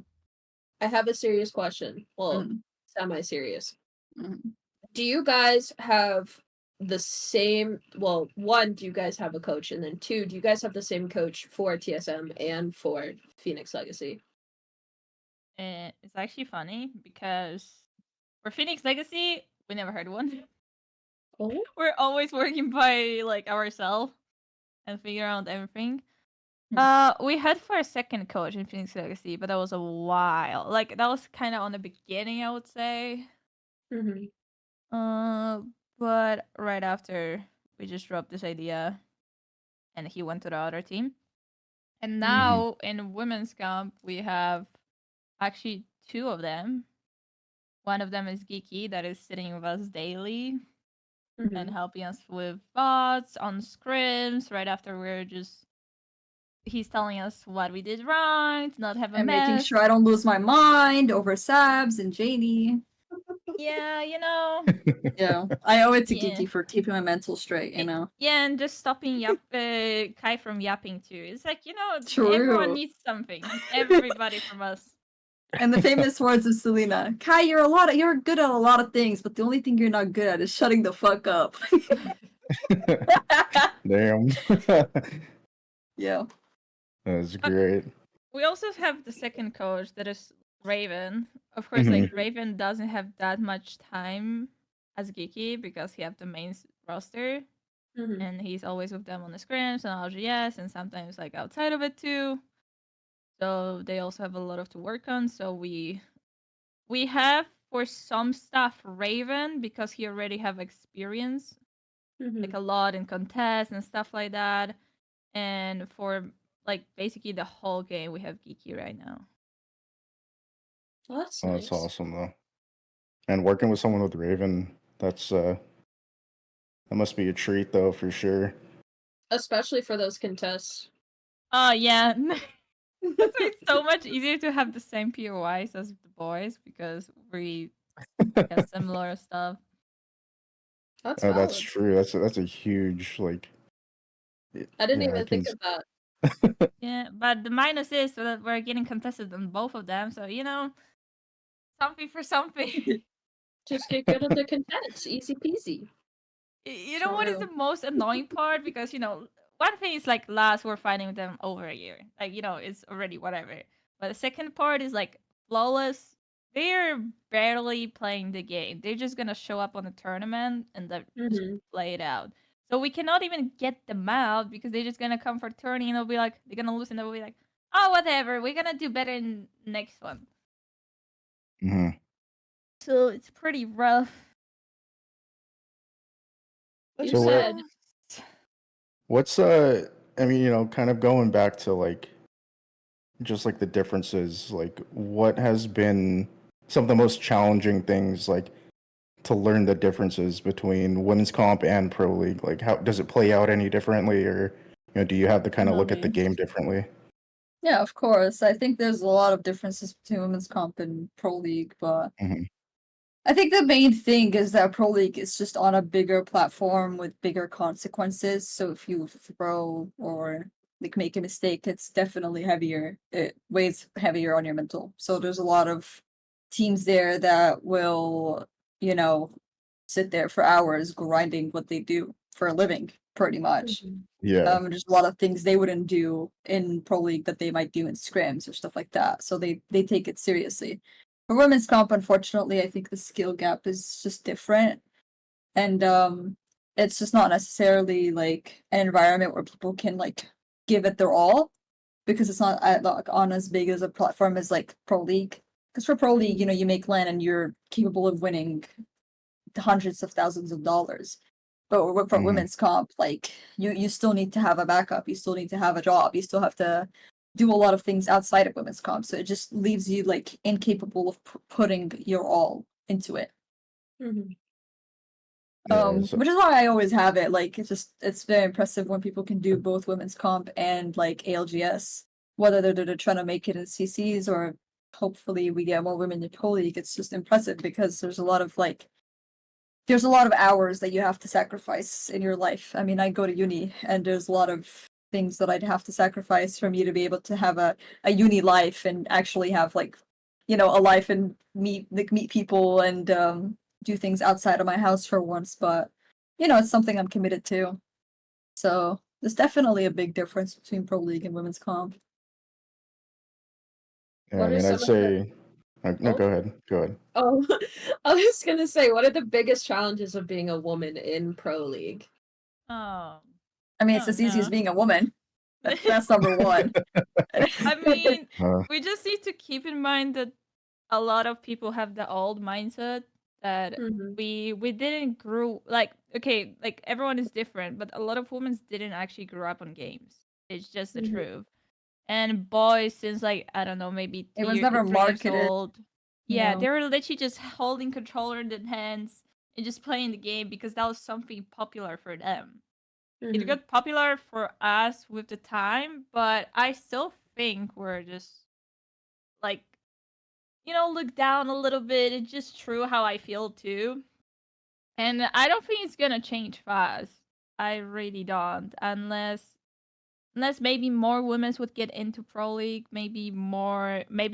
I have a serious question. Well, Mhm. semi-serious. Mhm. Do you guys have the same? Well, one, do you guys have a coach, and then two, do you guys have the same coach for TSM and for Phoenix Legacy? It's actually funny because for Phoenix Legacy, we never heard one. Oh, We're always working by like ourselves and figure out everything. We had for a second coach in Phoenix Legacy, but that was a while. Like that was kind of on the beginning, I would say. mm-hmm. But right after we just dropped this idea, and he went to the other team. And now in women's camp, we have actually two of them. One of them is Geeky, that is sitting with us daily Mm-hmm. and helping us with bots on scrims. Right after he's telling us what we did wrong, to not have a And mess. making sure I don't lose my mind over Sabz and Janie. Yeah, Yeah, I owe it to Yeah. Geeky for keeping my mental straight, Yeah, and just stopping Kai from yapping too. It's like, True. everyone needs something. Everybody from us. And the famous words of Selena, Kai, you're good at a lot of things, but the only thing you're not good at is shutting the fuck up. Damn. Yeah. That's great. We also have the second coach that is Raven. Of course, Mhm. like Raven doesn't have that much time as Geeky because he have the main roster Mhm. and he's always with them on the scrims and LGS and sometimes like outside of it too. So they also have a lot of to work on. So we have for some stuff Raven because he already have experience like Mhm. a lot in contests and stuff like that. And for like basically the whole game we have Geeky right now. Well, that's Oh, nice. that's awesome though. And working with someone with Raven, that must be a treat though for sure. Especially for those contests. Oh yeah. That's why it's so much easier to have the same POIs as the boys because we have similar stuff. That's Oh, that's valid. true. That's a huge like. I didn't Yeah, I even can. think of that. Yeah, but the minus is that we're getting contested on both of them, so something for something. Just get good at the contents. Easy peasy. You know what is the most annoying part? Because one thing is like last we're fighting with them over a year, like it's already whatever. But the second part is like flawless. They're barely playing the game. They're just gonna show up on the tournament and then just Mhm. play it out. So we cannot even get them out because they're just gonna come for tourney and they'll be like they're gonna lose and they'll be like, oh whatever, we're gonna do better in next one. Mhm. So it's pretty rough. You So what? said. What's I mean, kind of going back to like just like the differences, like what has been some of the most challenging things like to learn the differences between women's comp and pro league? Like how does it play out any differently, or do you have to kind of look at the game differently? Yeah, of course. I think there's a lot of differences between women's comp and pro league, but Mhm. I think the main thing is that pro league is just on a bigger platform with bigger consequences. So if you throw or like make a mistake, it's definitely heavier. It weighs heavier on your mental. So there's a lot of teams there that will, you know, sit there for hours grinding what they do for a living, pretty much. Mhm. Yeah. There's a lot of things they wouldn't do in pro league that they might do in scrims or stuff like that. So they take it seriously. For women's comp, unfortunately, I think the skill gap is just different, and it's just not necessarily like an environment where people can like give it their all because it's not like on as big as a platform as like pro league. Because for pro league, you make LAN and you're capable of winning hundreds of thousands of dollars. But for Mhm. women's comp, like you still need to have a backup. You still need to have a job. You still have to do a lot of things outside of women's comp. So it just leaves you like incapable of putting your all into it. Mhm. Yeah. So, Which is why I always have it. Like it's very impressive when people can do both women's comp and like ALGS, whether they're trying to make it in CCs or hopefully we get more women in pro league. It's just impressive because there's a lot of hours that you have to sacrifice in your life. I mean, I go to uni and there's a lot of things that I'd have to sacrifice for me to be able to have a uni life and actually have like, a life and meet people and do things outside of my house for once. But it's something I'm committed to. So there's definitely a big difference between pro league and women's comp. yeah, I What are mean, some I'd of the say. No, oh go ahead. Go ahead. oh I was gonna say, what are the biggest challenges of being a woman in pro league? Oh, I mean, it's oh as easy as no. being a woman. That's number one. I mean, Uh, we just need to keep in mind that a lot of people have the old mindset that Mhm. we didn't grow like okay, like everyone is different, but a lot of women didn't actually grow up on games. It's just the Mhm. truth. And boys, since like I don't know, maybe It was 2 never 3 years marketed, old, yeah, they were literally just holding controller in their hands and just playing the game because that was something popular for them. It Mhm. got popular for us with the time, but I still think we're just like look down a little bit. It's just true how I feel too. And I don't think it's gonna change fast. I really don't. Unless unless maybe more women would get into Pro League, maybe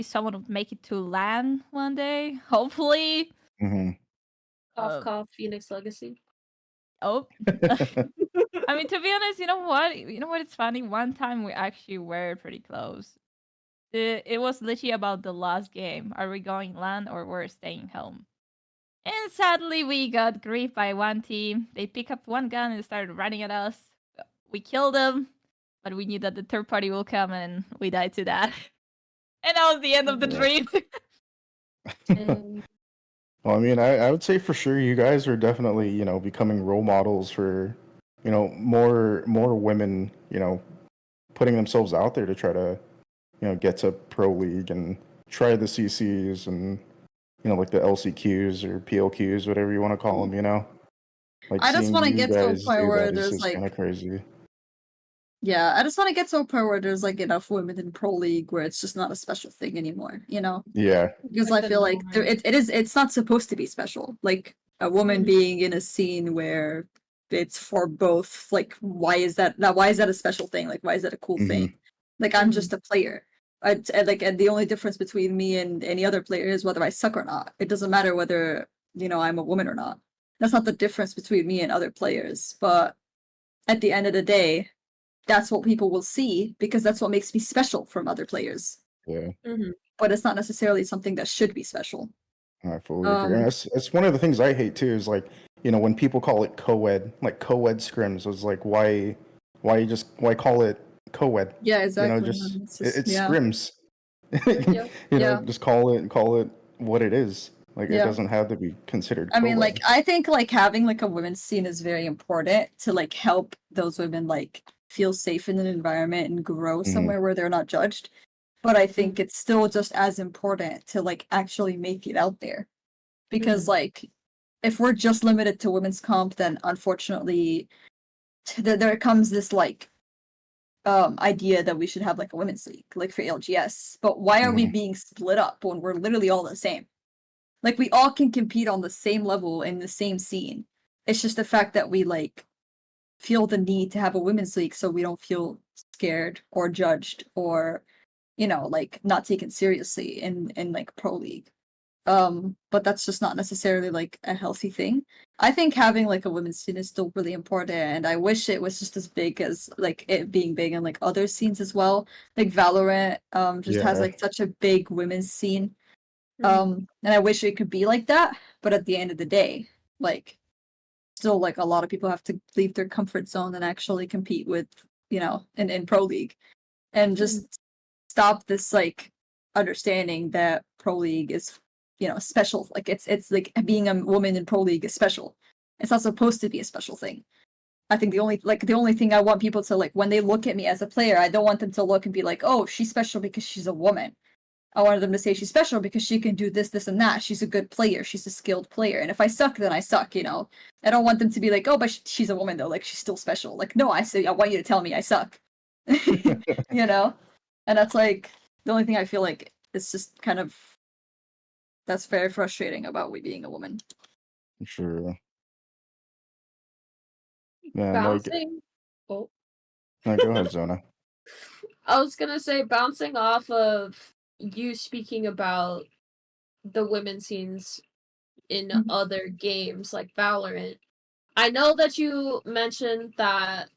someone would make it to LAN one day, hopefully. Hmm. Cough, cough, Phoenix Legacy. Oh, I mean, to be honest, you know what? It's funny. One time we actually were pretty close. It was literally about the last game. Are we going LAN or we're staying home? And sadly, we got griefed by one team. They pick up one gun and started running at us. We killed them, but we knew that the third party will come, and we died to that. And that was the end of the Yeah. dream. And Well, I mean, I would say for sure you guys are definitely, becoming role models for, more women, putting themselves out there to try to, get to Pro League and try the CCs and, like the LCQs or PLQs, whatever you want to call them, Like I just seeing want to you get to a guys point do where that is there's just like, kind of crazy. yeah, I just want to get to a point where there's like enough women in Pro League where it's just not a special thing anymore, Yeah. Because Like I the feel like norm. it's not supposed to be special. Like a woman Mhm. being in a scene where it's for both, like why is that a special thing? Like why is that a cool Mhm. thing? Like I'm Mhm. just a player. And the only difference between me and any other player is whether I suck or not. It doesn't matter whether, I'm a woman or not. That's not the difference between me and other players. But at the end of the day, that's what people will see because that's what makes me special from other players. Yeah. Mhm. But it's not necessarily something that should be special. I fully agree. And that's one of the things I hate too is like, when people call it co-ed, like co-ed scrims, was like why call it co-ed? Yeah, exactly. Just It's just it's yeah, scrims. Yep. yeah, Just call it what it is. Like it yeah. doesn't have to be considered I mean, like co-ed. I think like having like a women's scene is very important to like help those women like feel safe in an environment and grow Mhm. somewhere where they're not judged. But I think it's still just as important to like actually make it out there. Because Mhm. like if we're just limited to women's comp, then unfortunately there comes this like idea that we should have like a women's league, like for LGS. But why are we Mhm. being split up when we're literally all the same? Like we all can compete on the same level in the same scene. It's just the fact that we like feel the need to have a women's league so we don't feel scared or judged or like not taken seriously in like pro league. But that's just not necessarily like a healthy thing. I think having like a women's scene is still really important, and I wish it was just as big as like it being big in like other scenes as well. Like Valorant just has Yeah. like such a big women's scene. Mhm. And I wish it could be like that, but at the end of the day, like still like a lot of people have to leave their comfort zone and actually compete with, in pro league and just stop this like understanding that pro league is special. Like it's like being a woman in pro league is special. It's not supposed to be a special thing. I think the only thing I want people to like when they look at me as a player, I don't want them to look and be like, oh, she's special because she's a woman. I wanted them to say she's special because she can do this, this, and that. She's a good player. She's a skilled player. And if I suck, then I suck. I don't want them to be like, oh, but she's a woman though. Like she's still special. Like no, I want you to tell me I suck. you know, and that's like the only thing I feel like it's just kind of that's very frustrating about we being a woman. Sure. Yeah, like Bouncing. Oh, no, go ahead, Zona. I was gonna say bouncing off of you speaking about the women scenes in Mhm. other games like Valorant. I know that you mentioned that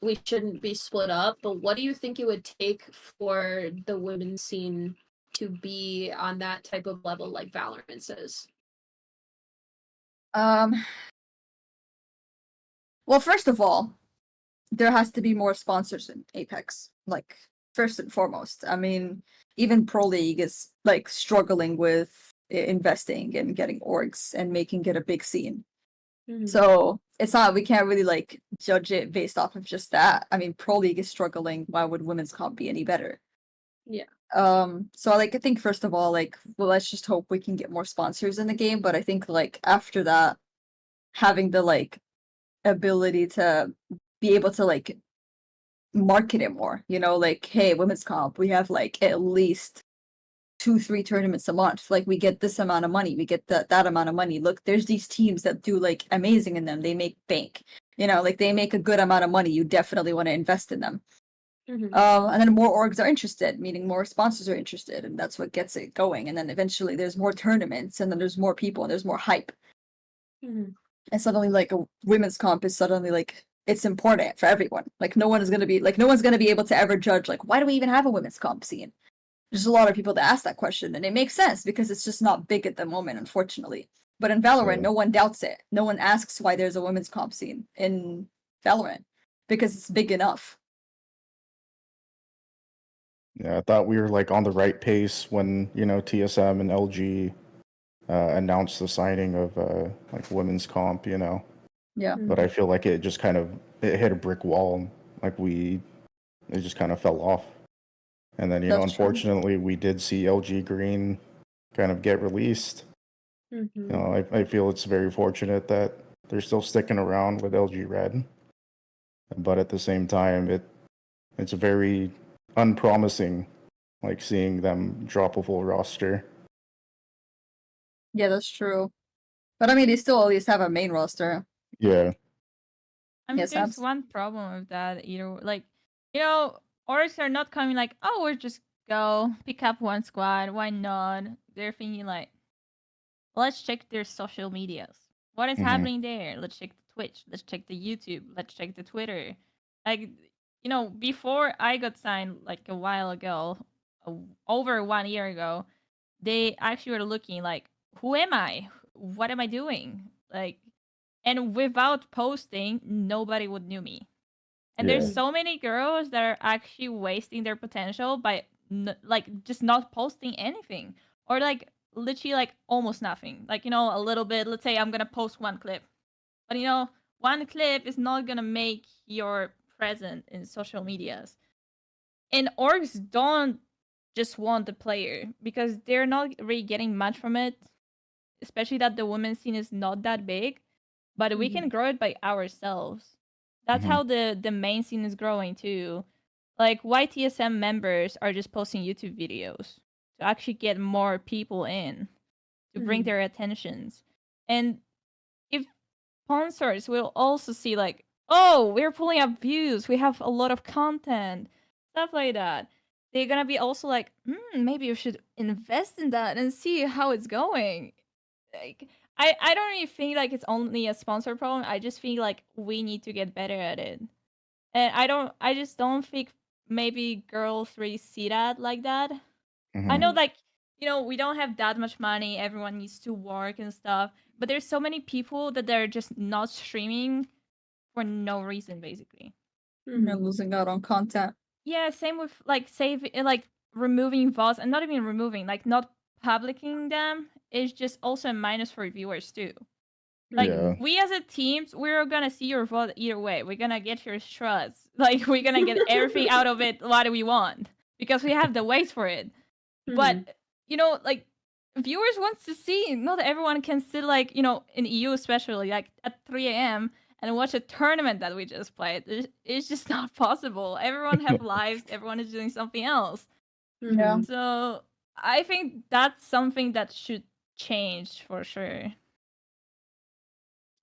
we shouldn't be split up, but what do you think it would take for the women's scene to be on that type of level like Valorant is? Um, well, first of all, there has to be more sponsors in Apex. Like first and foremost, I mean, even Pro League is like struggling with investing and getting orgs and making it a big scene. So it's not we can't really like judge it based off of just that. I mean, Pro League is struggling. Why would women's comp be any better? Yeah. So like I think first of all, like well, let's just hope we can get more sponsors in the game. But I think like after that, having the like ability to be able to like market it more, like hey, women's comp, we have like at least 2-3 tournaments a month. Like we get this amount of money, we get that amount of money. Look, there's these teams that do like amazing in them. They make bank. Like they make a good amount of money. You definitely want to invest in them. And then more orgs are interested, meaning more sponsors are interested, and that's what gets it going. And then eventually there's more tournaments, and then there's more people, and there's more hype. And suddenly, like, a women's comp is suddenly like it's important for everyone. Like no one's gonna be able to ever judge like why do we even have a women's comp scene? There's a lot of people that ask that question, and it makes sense because it's just not big at the moment, unfortunately. But in Valorant, no one doubts it. No one asks why there's a women's comp scene in Valorant because it's big enough. Yeah, I thought we were like on the right pace when, you know, TSM and LG announced the signing of like women's comp, you know. Yeah. But I feel like it just kind of it hit a brick wall. Like it just kind of fell off. And then, you know, That's true. unfortunately, we did see LG Green kind of get released. You know, I feel it's very fortunate that they're still sticking around with LG Red. But at the same time, it's very unpromising, like seeing them drop a full roster. Yeah, that's true. But I mean, they still at least have a main roster. Yeah. I mean, Yes, there's Sabz? one problem with that. Like, you know, orgs are not coming like, oh, we'll just go pick up one squad. Why not? They're thinking like, let's check their social medias. What is happening there? Let's check the Twitch. Let's check the YouTube. Let's check the Twitter. Like, you know, before I got signed, like a while ago, over 1 year ago, they actually were looking like, who am I? What am I doing? Like, and without posting, nobody would knew me. And there's so many girls that are actually wasting their potential by like just not posting anything, or like literally like almost nothing. Like, you know, a little bit. Let's say I'm gonna post one clip, but you know, one clip is not gonna make your present in social medias. And orgs don't just want the player because they're not really getting much from it, especially that the women's scene is not that big, but we can grow it by ourselves. That's how the main scene is growing too. Like YTSM members are just posting YouTube videos to actually get more people in, to bring their attentions. And if sponsors will also see like, oh, we're pulling up views, we have a lot of content, stuff like that, they're gonna be also like, maybe you should invest in that and see how it's going. Like, I don't really think like it's only a sponsor problem. I just think like we need to get better at it. And I just don't think maybe girls really see that like that. I know like, you know, we don't have that much money, everyone needs to work and stuff, but there's so many people that they're just not streaming for no reason basically. You're losing out on content. Yeah, same with like like removing VODs, and not even removing, like not publishing them is just also a minus for viewers too. Like we as a team, we're gonna see your VOD either way. We're gonna get your struts. Like we're gonna get everything out of it what we want because we have the ways for it. But you know, like viewers wants to see. Not everyone can sit like, you know, in EU especially like at 3 a.m. and watch a tournament that we just played. It's just not possible. Everyone have lives. Everyone is doing something else. Yeah. So I think that's something that should change for sure.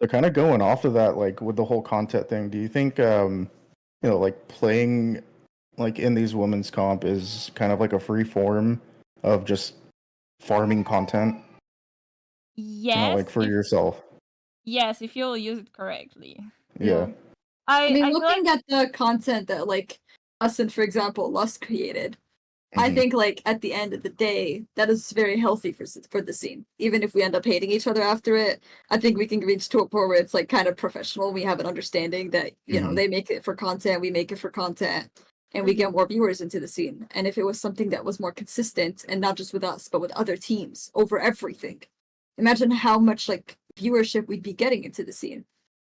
So kind of going off of that, like with the whole content thing, do you think, you know, like playing like in these women's comp is kind of like a free form of just farming content? Yes. You know, like for yourself. Yes, if you'll use it correctly. Yeah. I mean, I feel looking like, at the content that like us and, for example, Lust created, I think like at the end of the day, that is very healthy for the scene. Even if we end up hating each other after it, I think we can reach to a point where it's like kind of professional. We have an understanding that, you know, they make it for content, we make it for content, and we get more viewers into the scene. And if it was something that was more consistent and not just with us, but with other teams over everything, imagine how much like viewership we'd be getting into the scene.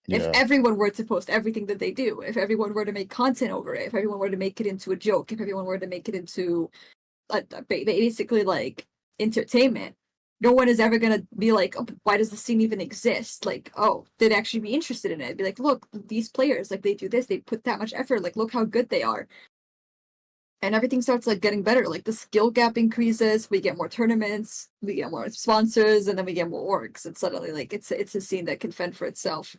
If everyone were to post everything that they do, if everyone were to make content over it, if everyone were to make it into a joke, if everyone were to make it into basically like entertainment, no one is ever going to be like, oh, why does the scene even exist? Like, oh, they'd actually be interested in it. Be like, look, these players, like they do this, they put that much effort, like look how good they are. And everything starts like getting better. Like the skill gap increases, we get more tournaments, we get more sponsors, and then we get more orgs. And suddenly like it's a scene that can fend for itself.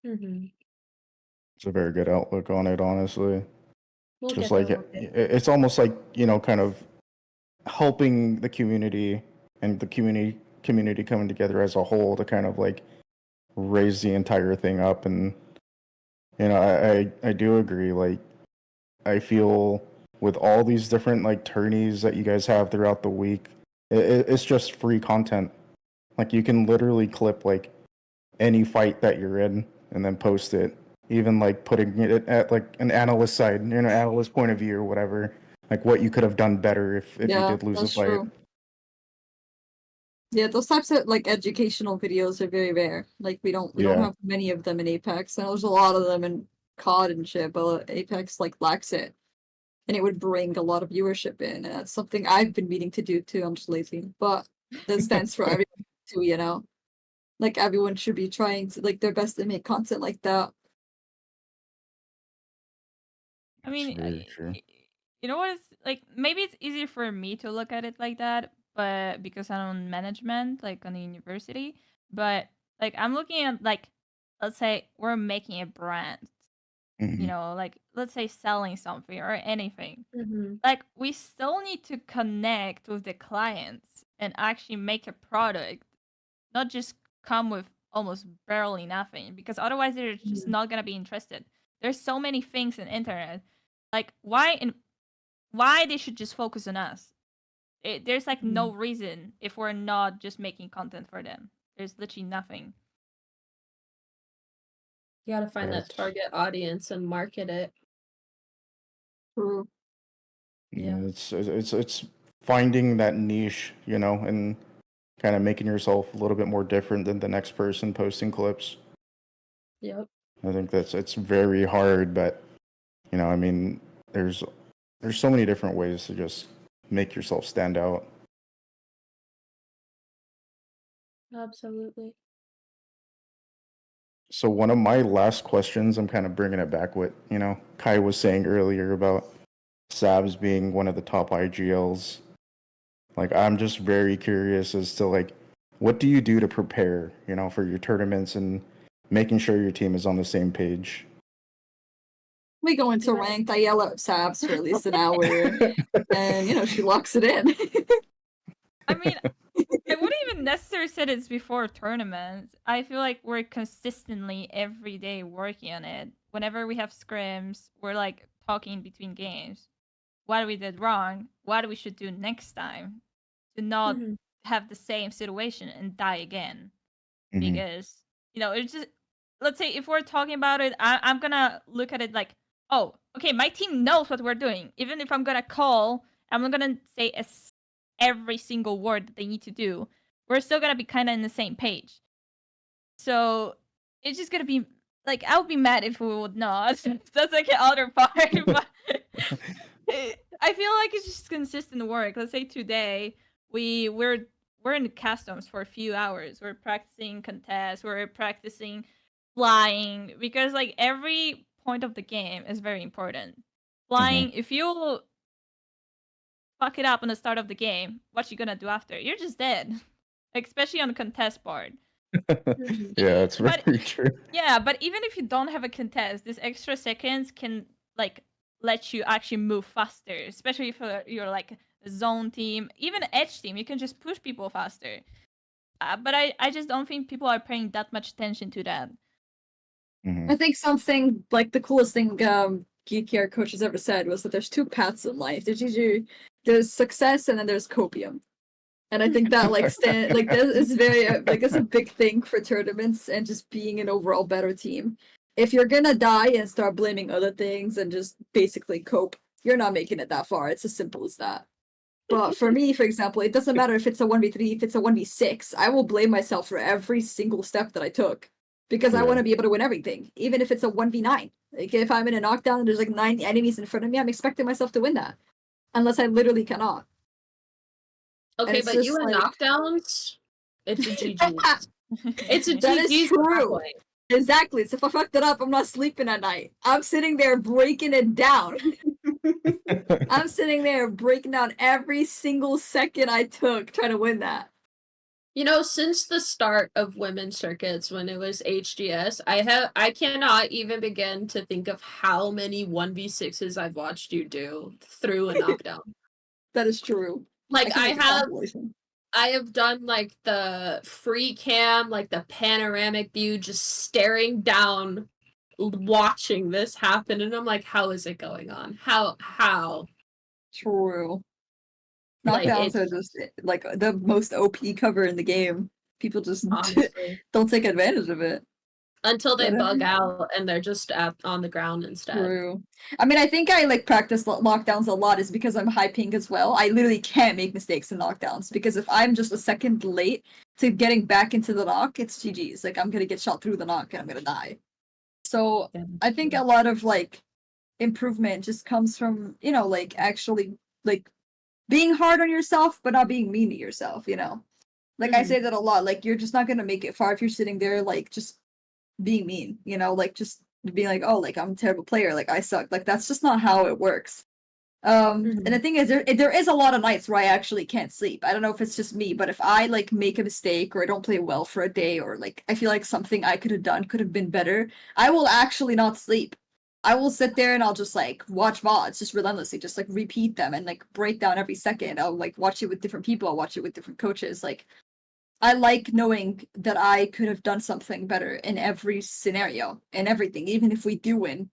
It's a very good outlook on it, honestly. We'll Just get like there one day. it's almost like, kind of helping the community and the community coming together as a whole to kind of like raise the entire thing up. And I do agree, like I feel with all these different like tourneys that you guys have throughout the week, it's just free content. Like you can literally clip like any fight that you're in and then post it, even like putting it at like an analyst side, analyst point of view or whatever, like what you could have done better if you Yeah, did lose a that's fight. true. Yeah, those types of like educational videos are very rare. Like we don't Yeah. have many of them in Apex. And there's a lot of them in COD and shit, but Apex like lacks it. And it would bring a lot of viewership in. And that's something I've been meaning to do too. I'm just lazy. But that stands for everyone too, Like everyone should be trying to like their best to make content like that. I mean, It's very true. you know what? It's like maybe it's easier for me to look at it like that, but because I'm on management, like on the university, but like I'm looking at like, let's say we're making a brand, Mhm. like let's say selling something or anything. Mm-hmm. Like we still need to connect with the clients and actually make a product, not just come with almost barely nothing, because otherwise they're just not gonna be interested. There's so many things in internet, like why they should just focus on us. There's like no reason if we're not just making content for them. There's literally nothing. You gotta find that Right. target audience and market it. True. Yeah, it's finding that niche, and kind of making yourself a little bit more different than the next person posting clips. Yep. I think it's very hard, but I mean, there's so many different ways to just make yourself stand out. Absolutely. So one of my last questions, I'm kind of bringing it back with, Kai was saying earlier about Sabz being one of the top IGLs. Like, I'm just very curious as to like, what do you do to prepare, for your tournaments and making sure your team is on the same page? We go into ranked, I yell at Sabz for at least an hour, and she locks it in. I mean, I wouldn't even necessarily say it's before tournaments. I feel like we're consistently every day working on it. Whenever we have scrims, we're like talking between games. What we did wrong, what we should do next time to not have the same situation and die again. Mhm. Because, it's just, let's say if we're talking about it, I'm gonna look at it like, oh, okay, my team knows what we're doing. Even if I'm gonna call, I'm not gonna say every single word that they need to do. We're still gonna be kind of in the same page. So it's just gonna be like, I would be mad if we would not. That's like the other part. But I feel like it's just consistent work. Let's say today we're in the customs for a few hours. We're practicing contests. We're practicing flying, because like every point of the game is very important. Flying, if you fuck it up on the start of the game, what you gonna do after? You're just dead. Especially on the contest part. Yeah, it's But very true. yeah, but even if you don't have a contest, these extra seconds can like let you actually move faster, especially if you're like a zone team, even edge team. You can just push people faster. But I just don't think people are paying that much attention to that. Mhm. I think something like the coolest thing GTR coach has ever said was that there's two paths in life. There's success and then there's copium. And I think that that is very that's a big thing for tournaments and just being an overall better team. If you're gonna die and start blaming other things and just basically cope, you're not making it that far. It's as simple as that. But for me, for example, it doesn't matter if it's a 1v3, if it's a 1v6. I will blame myself for every single step that I took because I Yeah. want to be able to win everything, even if it's a 1v9. Like if I'm in a knockdown and there's like 9 enemies in front of me, I'm expecting myself to win that, unless I literally cannot. Okay, it's but just you in like- knockdowns, it's a GG. It's a That is GG at that true. point. Exactly. So if I fucked it up, I'm not sleeping at night. I'm sitting there breaking it down. I'm sitting there breaking down every single second I took trying to win that. You know, since the start of women's circuits when it was HGS, I cannot even begin to think of how many 1v6s I've watched you do through a knockdown. That is true. Like can make a compilation. I have done like the free cam, like the panoramic view, just staring down, watching this happen, and I'm like, how is it going on? How? True. Like, Knockdowns are it's just like the most OP cover in the game. People just honestly don't take advantage of it. until they But bug out and they're just on the ground instead. True. I mean, I think I like practice lockdowns a lot is because I'm high ping as well. I literally can't make mistakes in knockdowns because if I'm just a second late to getting back into the knock, it's GG's. Like I'm gonna get shot through the knock and I'm gonna die. So Yeah, I think a lot of like improvement just comes from, you know, like actually like being hard on yourself but not being mean to yourself, you know. Like I say that a lot. Like you're just not gonna make it far if you're sitting there like just being mean, you know, like just being like, oh, like I'm a terrible player, like I suck. Like that's just not how it works. And the thing is, there is a lot of nights where I actually can't sleep. I don't know if it's just me, but if I like make a mistake or I don't play well for a day or like I feel like something I could have done could have been better, I will actually not sleep. I will sit there and I'll just like watch VODs just relentlessly, just like repeat them and like break down every second. I'll like watch it with different people, I'll watch it with different coaches. Like I like knowing that I could have done something better in every scenario and everything, even if we do win.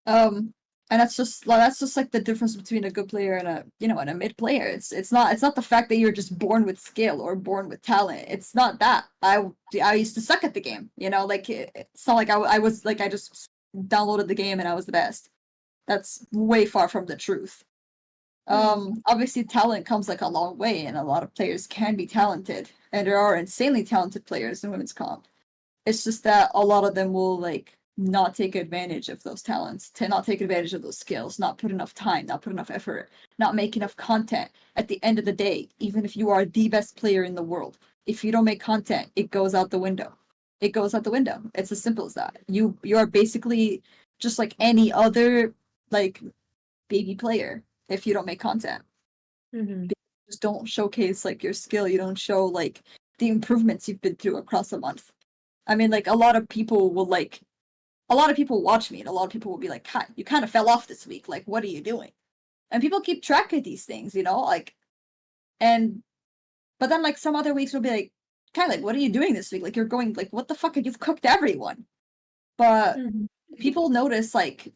And that's just like the difference between a good player and a and a mid player. It's not the fact that you're just born with skill or born with talent. It's not that. I used to suck at the game, you know, like it's not like I was like I just downloaded the game and I was the best. That's way far from the truth. Obviously talent comes like a long way and a lot of players can be talented and there are insanely talented players in women's comp. It's just that a lot of them will like not take advantage of those talents, to not take advantage of those skills, not put enough time, not put enough effort, not make enough content. At the end of the day, even if you are the best player in the world, if you don't make content, it goes out the window. It goes out the window. It's as simple as that. You are basically just like any other like baby player if you don't make content. Just don't showcase like your skill. You don't show like the improvements you've been through across a month. I mean, like a lot of people watch me and a lot of people will be like, "Hi, you kind of fell off this week. Like, what are you doing?" And people keep track of these things, you know, like, but then like some other weeks will be like, kind of like, "What are you doing this week?" Like, you're going like, "What the fuck? You've cooked everyone." But people notice like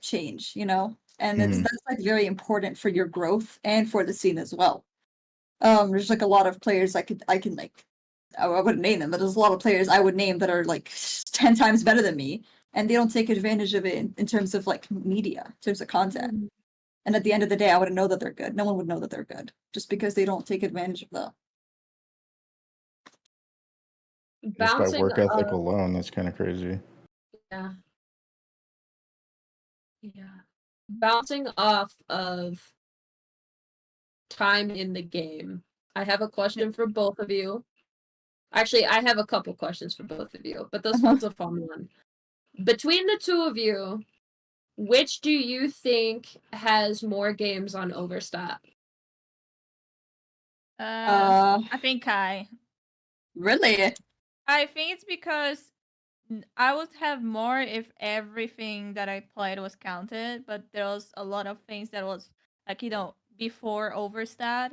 change, you know, and that's like very important for your growth and for the scene as well. There's like a lot of players I can like I wouldn't name them, but there's a lot of players I would name that are like 10 times better than me, and they don't take advantage of it in terms of like media, in terms of content. And at the end of the day, I wouldn't know that they're good. No one would know that they're good just because they don't take advantage of that. Just by Bouncing work ethic off, alone, that's kind of crazy. yeah. Bouncing off of time in the game, I have a question for both of you. Actually, I have a couple questions for both of you, but this one's a fun one. Between the two of you, which do you think has more games on Overstat? I think Kai. Really? I think it's because I would have more if everything that I played was counted, but there was a lot of things that was like, before Overstat.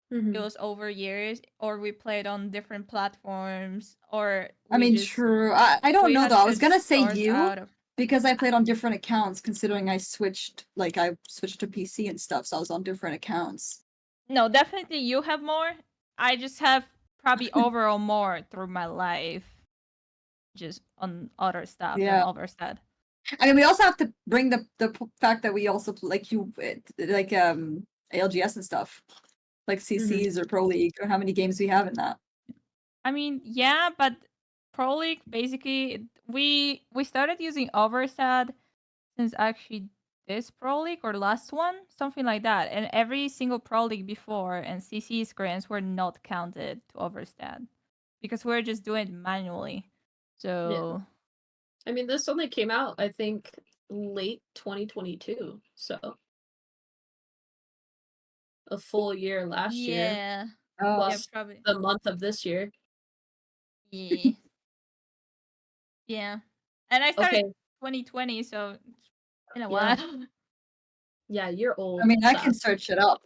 It was over years, or we played on different platforms, or I mean, true. I don't know had though. I was good gonna say source you out of. because I played on different accounts, considering I switched to PC and stuff, so I was on different accounts. No, definitely you have more. I just have probably overall more through my life, just on other stuff than Yeah. Overstat. I mean, we also have to bring the fact that we also like ALGS and stuff, like CCs or Pro League, or how many games we have in that. I mean, yeah, but Pro League basically we started using Overstat since actually this Pro League or last one, something like that. And every single Pro League before and CC screens were not counted to Overstat because we're just doing it manually. So I mean, this only came out, I think, late 2022, so a full year last year. yeah. Oh, Yeah, plus probably. the month of this year. Yeah. Yeah. And I started Okay. 2020, so it's been a Yeah. while. Yeah, you're old. I mean, I Sab. can search it up.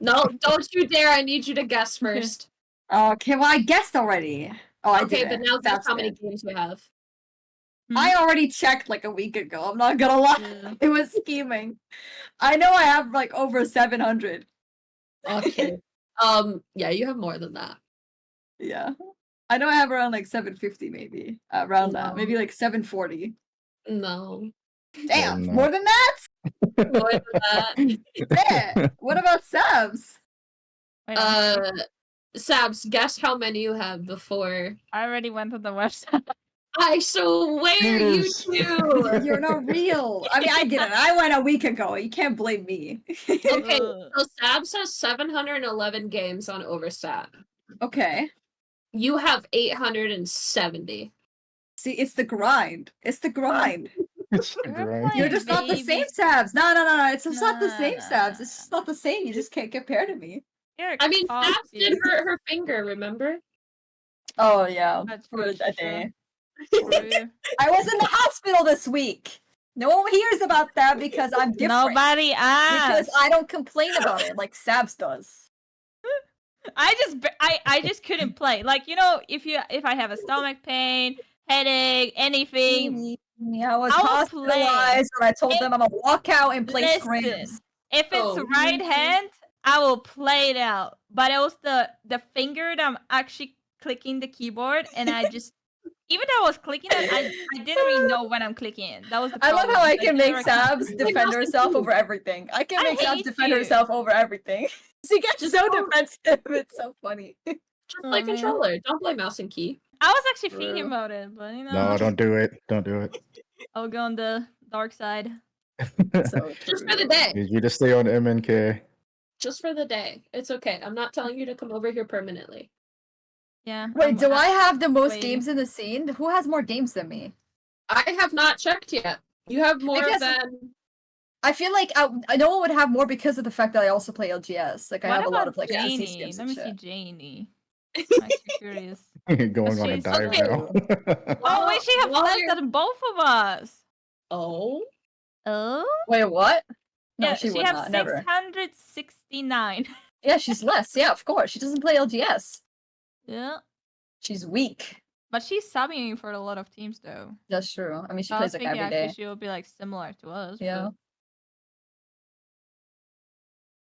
No, don't you dare! I need you to guess first. Okay, well, I guessed already. Oh, I Okay, did. but now guess Sabz how many did. games we have. I already checked like a week ago. I'm not gonna lie. Yeah. It was scheming. I know I have like over 700. Okay. Yeah, you have more than that. Yeah. I know I have around like 750 maybe. Around that. Maybe No. like 740. No. Damn, than more than that? More than that. Yeah. What about Sabz? Wait, I'm sorry. Sabs, guess how many you have before. I already went to the website. I swear you Cheaters. too. You're not real. I mean, I didn't. I went a week ago. You can't blame me. Okay, Ugh. so Sabs has 711 games on Overstat. Okay. You have 870. See, it's the grind. It's the grind. It's a You're grind. playing You're just not the same, babies. Sabz. No. It's just not the Nah, same, nah, Sabz. nah, It's just not the same. You just can't compare to me. You're a I mean, Sabs did copy. hurt her finger, remember? Oh, yeah. That's For a true. day. True. I was in the hospital this week. No one hears about that because I'm different. Nobody Because asked. I don't complain about it like Sabz does. I just couldn't play. Like, you know, if I have a stomach pain, headache, anything, I was I'll hospitalized and I told them I'm gonna walk out and play listen. scrams. If it's Oh. right hand, I will play it out. But it was the finger that I'm actually clicking the keyboard, and I just even though I was clicking it, I didn't really know when I'm clicking it. That was the I problem. love how I So can make never Sabz counted. defend herself over everything. I can I make Sabz hate defend you. herself over everything. She gets Just so don't- defensive. It's so funny. Just Oh, play man. controller. Don't play mouse and key. I was actually True. thinking about it, but you know, No, don't do it. Don't do it. I'll go on the dark side. So Just for the true. day. Need you to stay on MNK. Just for the day. It's okay. I'm not telling you to come over here permanently. Yeah. Wait, do I have the most wait. games in the scene? Who has more games than me? I have not checked yet. You have more Because- than. I feel like I know one would have more because of the fact that I also play LGS. Like I What have a lot about of like Janie? SC games Let and me see shit. Janie. I'm actually curious. Going on a she's- dive Okay. now. Oh, wait, she have while less you're- than both of us. Oh. Oh? Wait, what? No, Yeah, she would have not. Never. 669. Yeah, she's less. Yeah, of course. She doesn't play LGS. Yeah. She's weak. But she's subbing for a lot of teams, though. That's true. I mean, she So I was plays like thinking every actually day. she will be like similar to us. Yeah. but-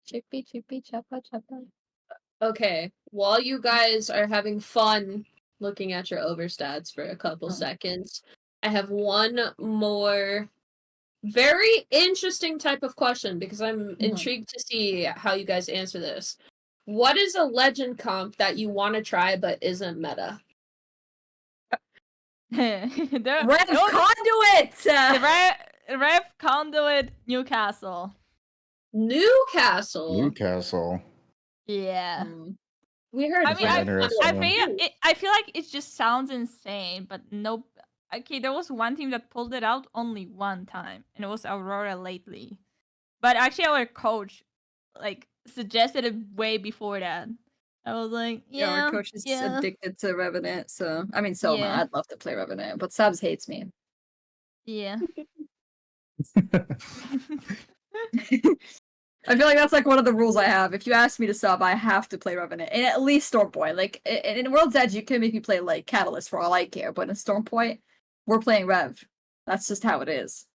Chippy, chippy, chappa, chappa. Okay. While you guys are having fun looking at your overstats for a couple Hmm. seconds, I have one more very interesting type of question because I'm intrigued to see how you guys answer this. What is a legend comp that you want to try but isn't meta? There- Rev it was- Conduit! Rev Conduit Newcastle. Newcastle. Newcastle. Yeah. We heard. I of mean, Rev interesting. Conduit. I feel like it just sounds insane, but no. Okay, there was one team that pulled it out only one time, and it was Aurora lately. But actually, our coach like suggested it way before that. I was like, yeah, our coach is yeah. addicted to Revenant, so I mean, so am I. Yeah. I'd love to play Revenant, but Sabz hates me. Yeah. I feel like that's like one of the rules I have. If you ask me to sub, I have to play Revenant, and at least Storm Point. Like in World's Edge, you can make me play like Catalyst for all I care, but in Storm Point, we're playing Rev. That's just how it is.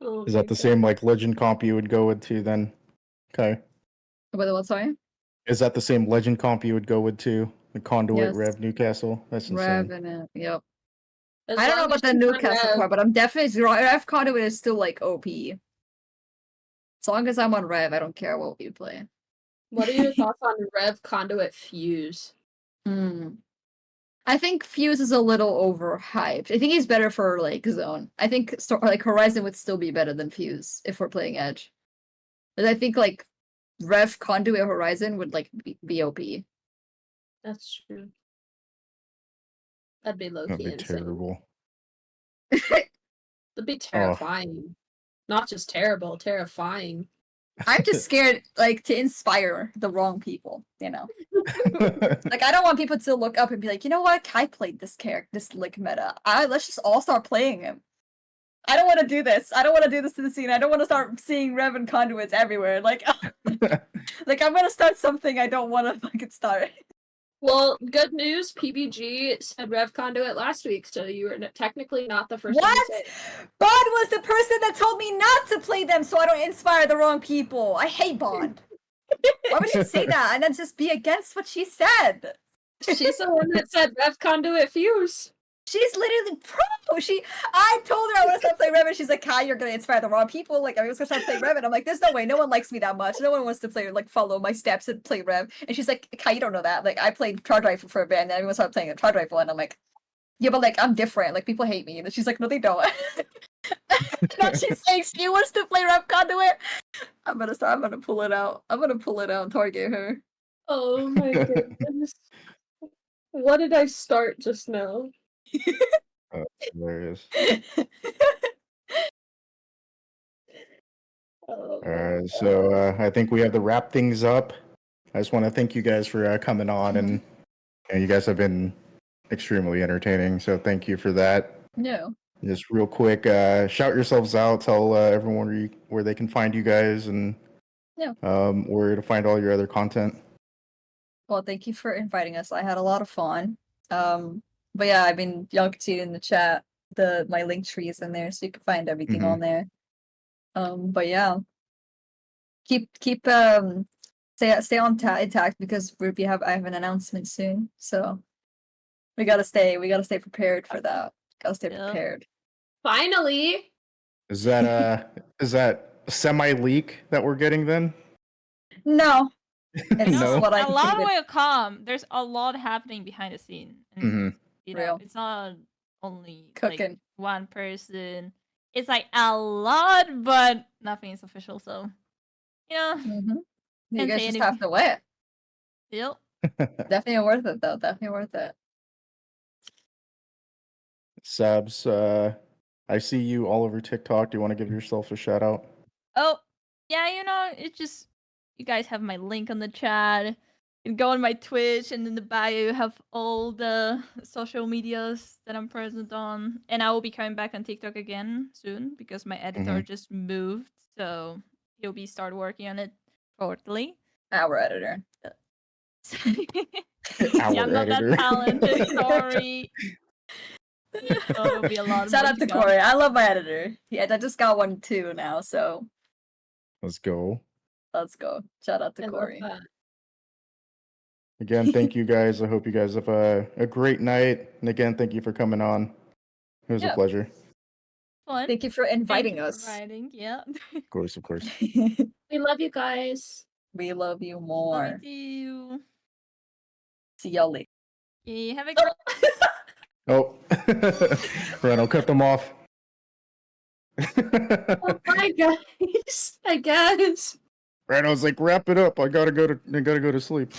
Oh Is my that the God. same like legend comp you would go with too then? Okay. Whether what? Sorry. Is that the same legend comp you would go with too? The Conduit Yes. Rev Newcastle? That's insane. Revenant. Yep. As I don't know long about as the you run Newcastle Rev, part, but I'm definitely Rev Conduit is still like OP. As long as I'm on Rev, I don't care what you play. What are your thoughts on Rev Conduit Fuse? I think Fuse is a little overhyped. I think he's better for like Zone. I think like Horizon would still be better than Fuse if we're playing Edge. But I think like Rev Conduit Horizon would like be OP. That's true. That'd be low That'd key be insane. terrible. That'd be terrifying. Not just terrible, terrifying. I'm just scared, like, to inspire the wrong people, you know? Like, I don't want people to look up and be like, you know what? Kai played this character, this, like, meta. Let's just all start playing him. I don't want to do this. I don't want to do this to the scene. I don't want to start seeing Rev and conduits everywhere. Like, like I'm gonna start something I don't want to fucking start. Well, good news. PBG said Rev Conduit last week, so you were technically not the first one What? to say it. Bond was the person that told me not to play them so I don't inspire the wrong people. I hate Bond. Why would she say that and then just be against what she said? She's the one that said Rev Conduit Fuse. She's literally pro. I told her I want to start playing Rev, and she's like, "Kai, you're gonna inspire the wrong people. Like, I'm just gonna start playing Rev." And I'm like, "There's no way. No one likes me that much. No one wants to play, like, follow my steps and play Rev." And she's like, "Kai, you don't know that. Like, I played Charge Rifle for a bit, and then everyone started playing a Charge Rifle, and I'm like, yeah, but like, I'm different. Like, people hate me." And she's like, "No, they don't." Now she's saying she wants to play Rev Conduit. I'm gonna pull it out. I'm gonna pull it out and target her. Oh my goodness. What did I start just now? Oh, hilarious. Oh, All right, so I think we have to wrap things up. I just want to thank you guys for coming on, and you guys have been extremely entertaining. So thank you for that. No. Just real quick, shout yourselves out. Tell everyone where they can find you guys, and Yeah. where to find all your other content. Well, thank you for inviting us. I had a lot of fun. But yeah, I mean, y'all can see it in the chat. My link tree is in there, so you can find everything Mhm. on there. But yeah, keep stay on intact because I have an announcement soon, so we gotta stay prepared for that. Gotta stay Yeah. prepared. finally. Is that semi leak that we're getting then? No, it's No, just what I a lot tweeted. will come. There's a lot happening behind the scene. And, Mhm. you know, Real. it's not only like Cooking. one person. It's like a lot, but nothing is official. So, you know, Mm-hmm. You can't guys say just anything. have to wait. Yep. Definitely worth it though. Definitely worth it. Sabz, I see you all over TikTok. Do you want to give yourself a shout out? Oh, yeah, you know, it's just you guys have my link on the chat. You can go on my Twitch, and in the bio you have all the social medias that I'm present on. And I will be coming back on TikTok again soon because my editor just moved, so he'll be start working on it shortly. Our editor. Yeah, I'm not editor. that talented. Sorry. So it'll be a lot Shout more out to come. Corey. I love my editor. Yeah, I just got one too now, so Let's go. let's go. Shout out to I love Corey. that. Again, thank you guys. I hope you guys have a great night. And again, thank you for coming on. It was a Yeah. pleasure. Fun. Thank you for Thank inviting you for us. inviting, yeah. Of course, of course. We love you guys. We love you Love more. you too. See y'all later. Yeah, have a great Oh, right. I'll cut them off. Oh my guys. I guess. Right. I was like, wrap it up. I gotta go to sleep.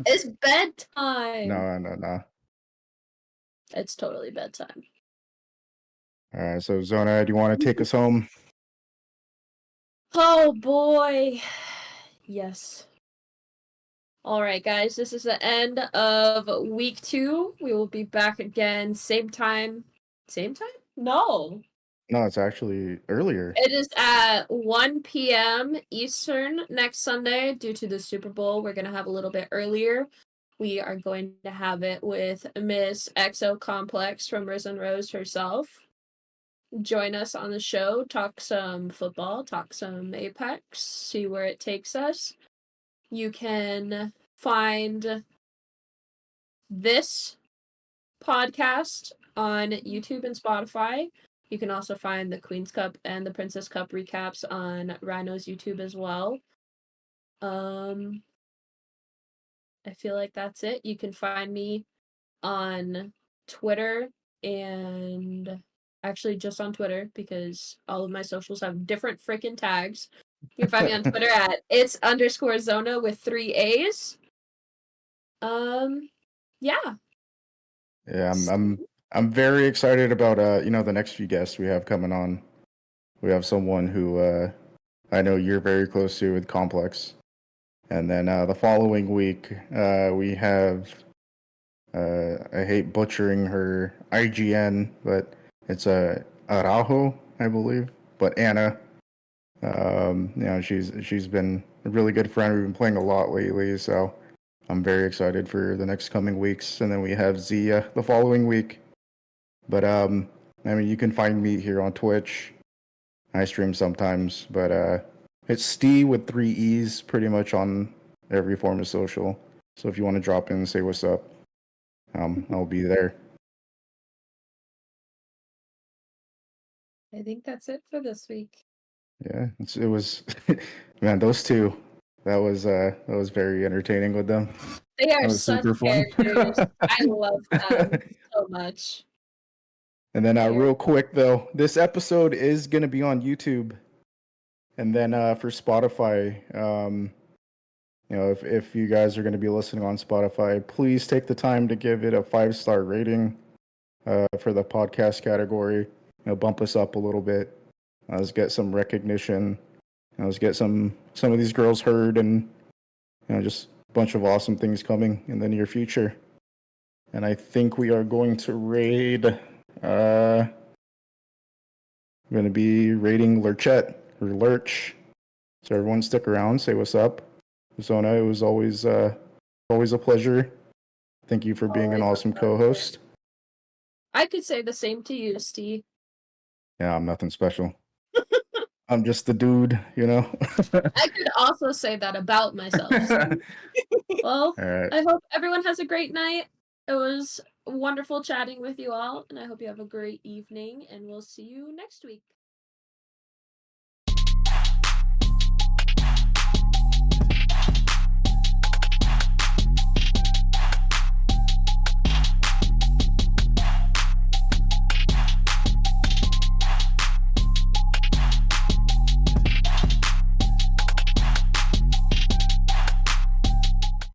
It's bedtime. No. It's totally bedtime. All right. So Zona, do you want to take us home? Oh boy. Yes. All right, guys. This is the end of week 2. We will be back again, same time. Same time? No. No, it's actually earlier. It is at 1 p.m. Eastern next Sunday due to the Super Bowl. We're going to have a little bit earlier. We are going to have it with Miss Exo Complex from Risen Rose herself. Join us on the show, talk some football, talk some Apex, see where it takes us. You can find this podcast on YouTube and Spotify. You can also find the Queen's Cup and the Princess Cup recaps on Rhino's YouTube as well. I feel like that's it. You can find me on Twitter and actually just on Twitter because all of my socials have different freaking tags. You can find me on Twitter at its_Zona with 3 A's. Yeah. Yeah, I'm very excited about the next few guests we have coming on. We have someone who I know you're very close to with Complex. And then the following week, we have, I hate butchering her IGN, but it's a Araujo, I believe. But Anna, she's been a really good friend. We've been playing a lot lately, so I'm very excited for the next coming weeks. And then we have Zia the following week. But you can find me here on Twitch. I stream sometimes, but it's Stee with 3 E's pretty much on every form of social. So if you want to drop in and say what's up, I'll be there. I think that's it for this week. Yeah, it was, man, those two, that was very entertaining with them. They That are was such super fun. characters. I love them so much. And then Here. real quick though, this episode is gonna be on YouTube, and then for Spotify, if you guys are gonna be listening on Spotify, please take the time to give it a 5-star rating for the podcast category. Bump us up a little bit. Let's get some recognition. Let's get some of these girls heard, and just a bunch of awesome things coming in the near future. And I think we are going to raid. I'm going to be raiding Lurchette or Lurch. So everyone stick around, say what's up. Zona, it was always a pleasure. Thank you for being an awesome co-host. I could say the same to you, Steve. Yeah, I'm nothing special. I'm just the dude, I could also say that about myself. Well, All right. I hope everyone has a great night. It was wonderful chatting with you all, and I hope you have a great evening, and we'll see you next week.